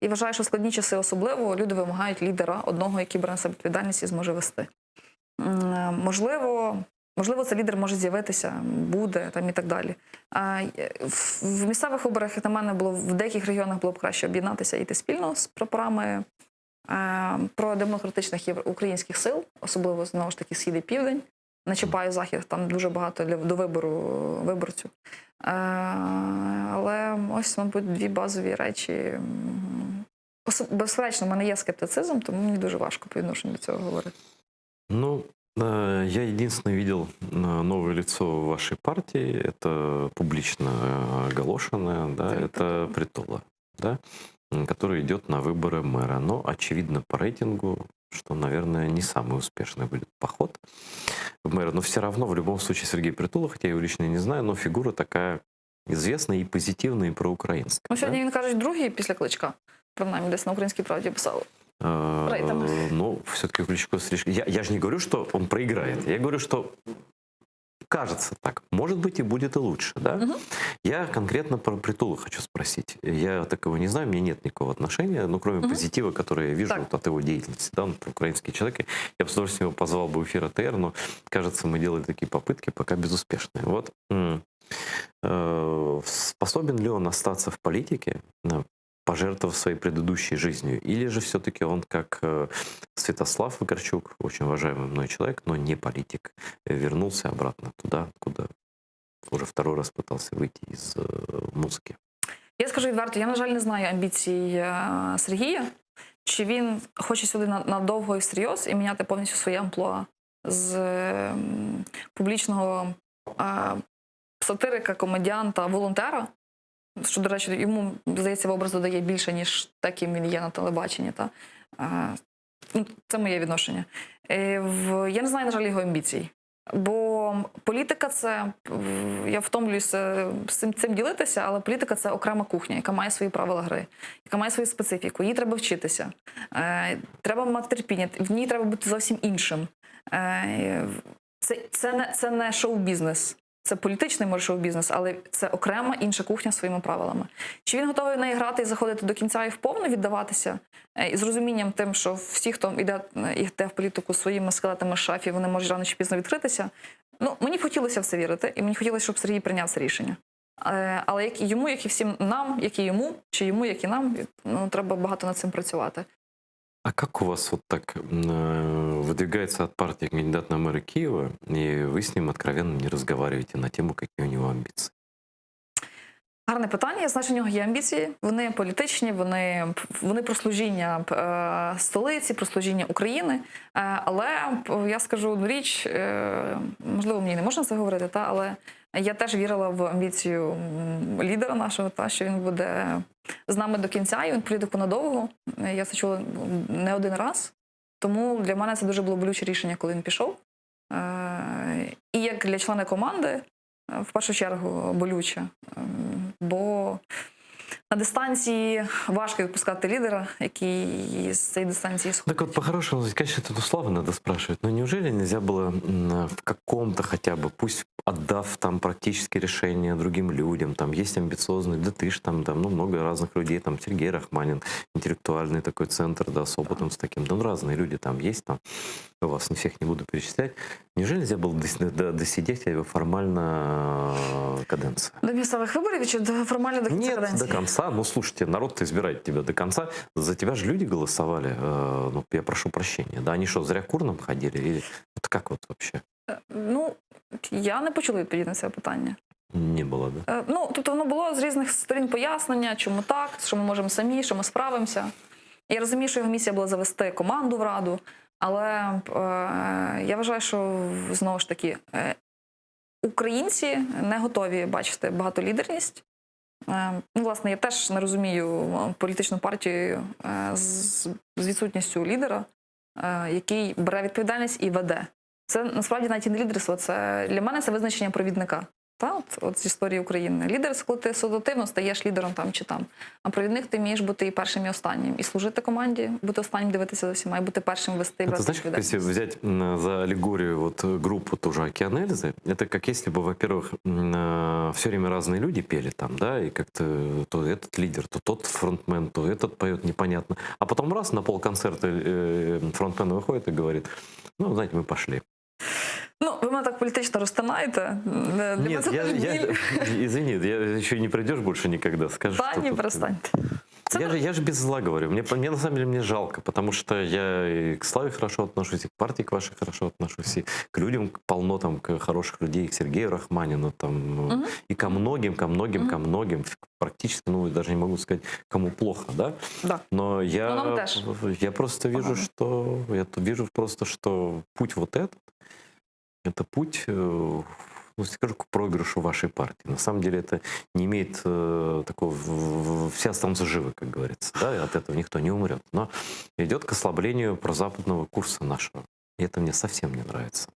І вважаю, що в складні часи особливо люди вимагають лідера, одного, який бере на себе відповідальність і зможе вести. Можливо, цей лідер може з'явитися, буде там і так далі. В місцевих виборах, як на мене, в деяких регіонах було б краще об'єднатися і йти спільно з прапорами продемократичних українських сил, особливо, знову ж таки, Схід і Південь. Не чіпаю Захід, там дуже багато до вибору виборців. Але ось, мабуть, дві базові речі. Безперечно, в мене є скептицизм, тому мені дуже важко по відношенню до цього говорити. Ну, я единственное видел новое лицо в вашей партии, это публично оголошенное, да, это Притула, да, который идет на выборы мэра. Но очевидно по рейтингу, что, наверное, не самый успешный будет поход в мэра. Но все равно, в любом случае, Сергей Притула, хотя я его лично не знаю, но фигура такая известная и позитивная, и проукраинская. Ну, сьогодні він, кажуть, другий після Кличка. Принаймні, десь на «Українській правді» писали. Ну, все-таки Кличко слишком... Я же не говорю, что он проиграет. Я говорю, что кажется так. Может быть, и будет и лучше, да? Я конкретно про Притулу хочу спросить. Я такого не знаю, у меня нет никакого отношения, ну, кроме позитива, который я вижу вот от его деятельности, да, он проукраинский человек. Я бы с удовольствием его позвал бы в эфир АТР, но, кажется, мы делали такие попытки, пока безуспешные. Вот. Способен ли он остаться в политике, пожертвовав своей предыдущей жизнью? Или же все-таки он, как Святослав Вакарчук, очень уважаемый мной человек, но не политик, вернулся обратно туда, куда уже второй раз пытался выйти из музыки? Я скажу відверто, я, на жаль, не знаю амбіцій Сергія. Чи він хоче сюди надовго і всерйоз і міняти повністю своє амплуа з публічного сатирика, комедіанта, волонтера, що, до речі, йому, здається, в образ додає більше, ніж те, ким він є на телебаченні. Це моє відношення. Я не знаю, на жаль, його амбіцій. Бо політика – це, я втомлююся з цим ділитися, але політика – це окрема кухня, яка має свої правила гри, яка має свою специфіку. Їй треба вчитися, треба мати терпіння, в ній треба бути зовсім іншим. Це не шоу-бізнес. Це політичний, може, шоу-бізнес, але це окрема інша кухня своїми правилами. Чи він готовий в неї грати і заходити до кінця і вповну віддаватися? І з розумінням тим, що всі, хто йде в політику своїми скелетами шафів, вони можуть рано чи пізно відкритися. Ну, мені б хотілося в це вірити, і мені хотілося, щоб Сергій прийняв це рішення. Але як і йому, як і всім нам, як і йому, чи йому, як і нам, ну, треба багато над цим працювати. А как у вас вот так выдвигается от партии кандидат на мэра Киева, и вы с ним откровенно не разговариваете на тему, какие у него амбиции? Гарне питання. Я знаю, що у нього є амбіції. Вони політичні, вони про служіння столиці, про служіння України. Але я скажу одну річ, можливо, мені не можна це говорити, але я теж вірила в амбіцію лідера нашого, що він буде з нами до кінця, і він політику надовго. Я це чула не один раз. Тому для мене це дуже було болюче рішення, коли він пішов. І як для члена команди, в першу чергу, болюче. Бо на дистанції важко відпускати лідера, який з цієї дистанції сходить. Так вот, по-хорошему, конечно, это у Славы надо спрашивать, но неужели нельзя было в каком-то хотя бы, пусть отдав там практически решение другим людям, там есть амбициозный, да ты ж там, ну, много разных людей, там Сергей Рахманин, интеллектуальный такой центр, да, с опытом, с таким, да, ну, разные люди там есть, там, у вас не всех не буду перечислять. Неужели нельзя было досидеть формально каденцию? До місцевих виборів чи формально до кінця каденції? Нет, до конца. Ну, слушайте, народ-то избирает тебя до конца. За тебя же люди голосовали. Ну, я прошу прощения. Да, они что, зря курном ходили? Или вот как вот вообще? Ну, я не почула відповіді на це питання. Не було, да? Ну, тобто воно було з різних сторін пояснення, чому так, що ми можемо самі, що ми справимося. Я розумію, що його місія була завести команду в Раду, але я вважаю, що, знову ж таки, українці не готові бачити багатолідерність. Ну, власне, я теж не розумію політичну партію з відсутністю лідера, який бере відповідальність і веде. Це насправді навіть і не лідерство, це для мене це визначення провідника. От з історії України. Лідер, коли ти ситуативно стаєш лідером там чи там. А провідник ти вмієш бути і першим, і останнім. І служити команді, бути останнім, дивитися за всіма, і бути першим, вести, Это брати знаешь, как если відповідальність. взять за аллегорию вот группу тоже «Океан Эльзы», это как если бы, во-первых, все время разные люди пели там, да, и как-то то этот лидер, то тот фронтмен, то этот поет непонятно. А потом раз на полконцерта фронтмен выходит и говорит: ну, знаете, мы пошли. Ну, ви мене так політично розтинаєте. Для мене Нет, це теж біль. извини, я еще не придешь больше никогда, скажешь. Та что ні, тут- перестаньте. Я же без зла говорю. Мне на самом деле мне жалко, потому что я и к Славе хорошо отношусь, и к партии к вашей хорошо отношусь, и к людям полно там к хороших людей, и к Сергею Рахманину, там, и ко многим, практически, ну, даже не могу сказать, кому плохо, да? Да. Но Ну, нам теж. я просто вижу, Погано. что путь вот этот, это путь, ну, скажу, к проигрышу вашей партии. На самом деле это не имеет такого... Все останутся живы, как говорится. Да? И от этого никто не умрет. Но идет к ослаблению прозападного курса нашего. И это мне совсем не нравится.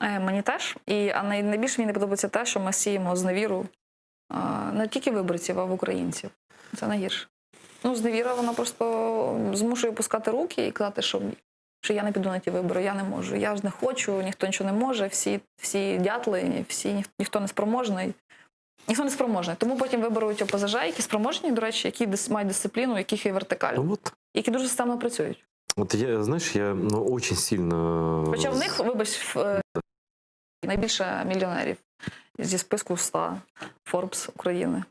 Мені теж. А найбільше мені не подобається те, що ми сіємо зневіру не тільки виборців, а в українців. Це найгірше. Ну, зневіра, вона просто змушує пускати руки і казати, що я не піду на ті вибори, я не можу, я ж не хочу, ніхто нічого не може, всі дятли, ніхто не спроможний. Ніхто не спроможний. Тому потім виберуть ОПЗЖ, які спроможні, до речі, які мають дисципліну, яких є вертикаль, Ну, вот, які дуже системно працюють. вот я, знаешь, я очень сильно... Хоча в них, вибач, найбільше мільйонерів зі списку 100 Forbes України.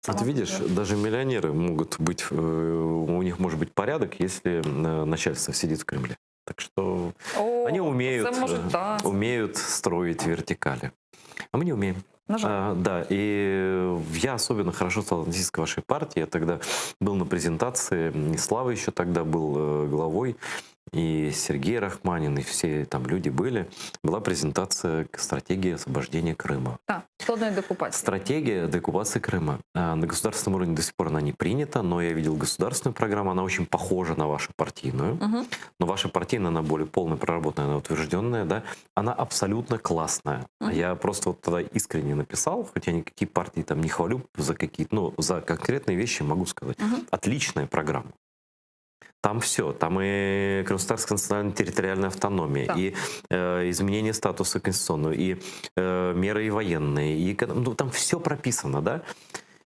Вот видишь, даже миллионеры могут быть, у них может быть порядок, если начальство сидит в Кремле. Так что они умеют строить вертикали. А мы не умеем. На жаль. Да, и я особенно хорошо стал относиться к вашей партии. Я тогда был на презентации, и Слава еще тогда был главой, и Сергей Рахманин, и все там люди были. Была презентация к стратегии освобождения Крыма. Так, складної деокупації. Стратегия деоккупации Крыма. На государственном уровне до сих пор она не принята, но я видел государственную программу, она очень похожа на вашу партийную. Но ваша партийная, она более полная, проработанная, она утвержденная, да, она абсолютно классная. Я просто вот тогда искренне написал, хотя никакие партии там не хвалю за какие-то, ну, за конкретные вещи могу сказать. Отличная программа. Там все, там и Крымско-татарская национальная территориальная автономия, Да. и изменение статуса конституционного, и меры и военные, и ну, там все прописано, да.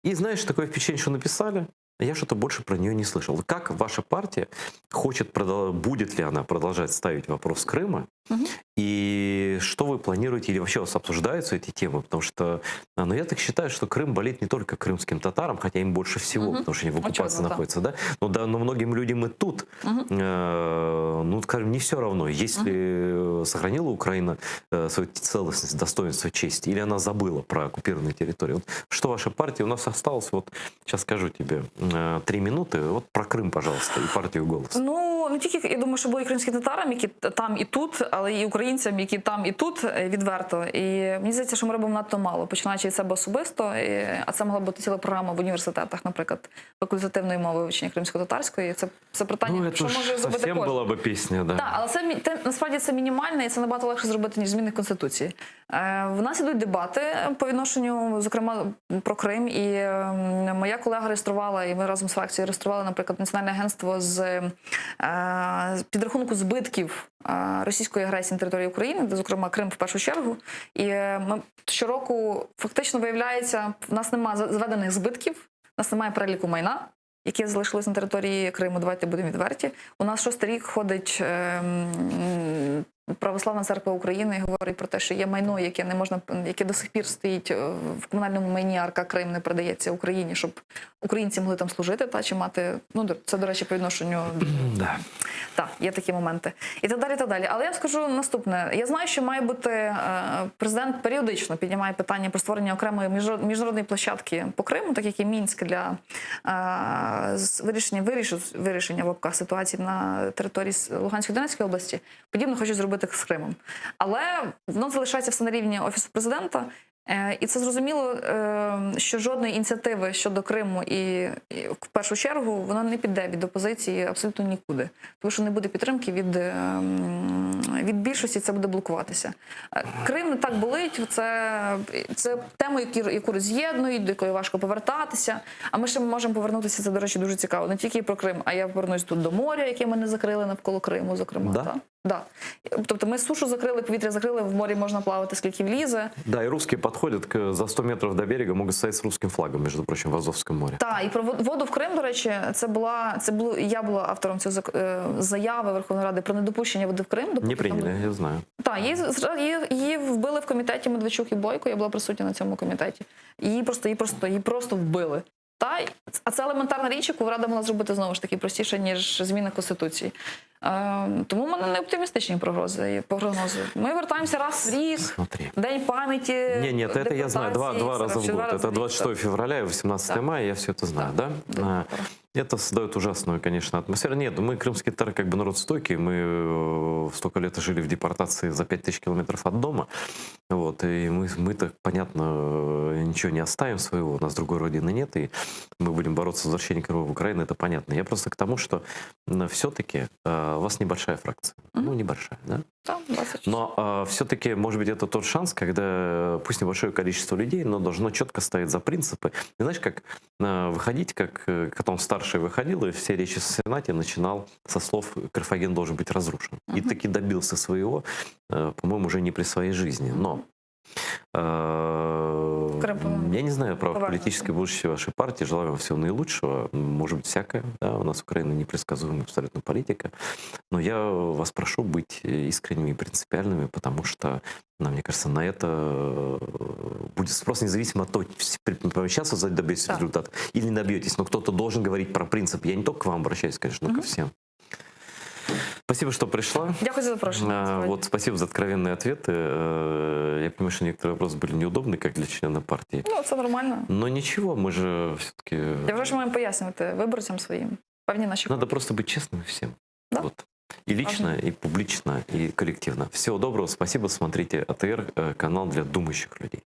И знаешь, такое впечатление, что написали, а я что-то больше про нее не слышал. Как ваша партия будет ли она продолжать ставить вопрос Крыма, и что вы планируете, или вообще у вас обсуждаются эти темы, потому что, ну, я так считаю, что Крым болит не только крымским татарам, хотя им больше всего, потому что они в оккупации Очевидно, да. находятся, да, но многим людям и тут, ну, скажем, не все равно, если сохранила Украина свою целостность, достоинство, честь, или она забыла про оккупированные территории. Вот что ваша партия, у нас осталось, вот сейчас скажу тебе, 3 минуты, вот про Крым, пожалуйста, и партию «Голос». Ну, не тільки, я думаю, що було і кримським татарам, які там і тут, але і українцям, які там і тут, відверто. І мені здається, що ми робимо надто мало, починаючи від себе особисто, а це могла бути ціла програма в університетах, наприклад, факультативної мови вивчення кримсько-татарської. Це питання, Ну, що это може зробити совсем кожен. была бы песня, да. Так, але насправді це мінімальне, і це набагато легше зробити, ніж зміни в Конституції. В нас ідуть дебати по відношенню, зокрема, про Крим, і моя колега реєструвала, і ми разом з фракцією реєстрували, наприклад, Національне агентство з підрахунку збитків російської агресії на території України, де, зокрема, Крим в першу чергу. І ми щороку фактично виявляється, в нас немає зведених збитків, в нас немає переліку майна, які залишились на території Криму, давайте будемо відверті. У нас 6-й рік ходить Православна церква України і говорить про те, що є майно, яке до сих пір стоїть в комунальному майні АРК Крим, не передається Україні, щоб українці могли там служити, чи мати, ну, це, до речі, по відношенню. Да. Так, є такі моменти. І так далі, і так далі. Але я скажу наступне. Я знаю, що має бути, президент періодично піднімає питання про створення окремої міжнародної площадки по Криму, так як і Мінськ, для вирішення в лапках ситуації на території Луганської Донецької області. Подібно хочуть зробити з Кримом. Але воно залишається все на рівні Офісу президента. І це зрозуміло, що жодної ініціативи щодо Криму і в першу чергу вона не піде від опозиції абсолютно нікуди, тому що не буде підтримки від більшості, це буде блокуватися. Крим не так болить, це тема, яку роз'єднують, до якої важко повертатися. А ми ще можемо повернутися, це, до речі, дуже цікаво. Не тільки про Крим, а я повернусь тут до моря, яке ми не закрили навколо Криму, зокрема. Да? Так? Да. Тобто ми сушу закрили, повітря закрили, в морі можна плавати скільки влізе. Да, и русские подходят за 100 метров до берега, могут стоять с русским флагом, между прочим, в Азовском море. Так, і про воду в Крим, до речі, я була автором цієї заяви Верховної Ради про недопущення води в Крим. Не приняли, я знаю. Так, її вбили в комітеті Медведчук і Бойко, я була присутня на цьому комітеті. Її просто вбили. А це елементарна річ, яку Рада могла зробити, знову ж таки, простіше, ніж зміна Конституції. Тому в мене не оптимістичні прогнози. Ми вертаємося раз в рік, Смотри. День пам'яті. Нет, это я знаю, два раза в год. Это 26 февраля и 18 мая, я все это знаю, да? Это создает ужасную, конечно, атмосферу. Нет, мы, крымские татары, как бы народ стойкий, мы столько лет жили в депортации за 5000 километров от дома, вот, и мы-то, понятно, ничего не оставим своего, у нас другой родины нет, и мы будем бороться за возвращение Крыма в Украину, это понятно. Я просто к тому, что все-таки у вас небольшая фракция, ну, небольшая, да? Так, 26. Но все-таки, может быть, это тот шанс, когда пусть небольшое количество людей, но должно четко стоять за принципы. И знаешь, как выходить, как потом старший выходил, и все речи в Сенате начинал со слов «Карфаген должен быть разрушен». И таки добился своего, по-моему, уже не при своей жизни. Но я не знаю про политическое будущее вашей партии. Желаю вам всего наилучшего. Может быть, всякое. Да? У нас Украина непредсказуемая абсолютно политика. Но я вас прошу быть искренними и принципиальными, потому что, мне кажется, на это будет спрос независимо от того, сейчас вы добьетесь результата или не добьетесь. Но кто-то должен говорить про принцип. Я не только к вам обращаюсь, конечно, но ко всем. Спасибо, что пришла. Дякую за запрошення. Вот, спасибо за откровенные ответы. Я понимаю, что некоторые вопросы были неудобны, как для члена партии. Ну, це нормально. Но ничего, мы же все-таки... Я вважаю, що маємо пояснювати виборцям своїм певні наші Надо просто быть честным всем. Да. Вот. И лично, и публично, и коллективно. Всего доброго, спасибо. Смотрите АТР, канал для думающих людей.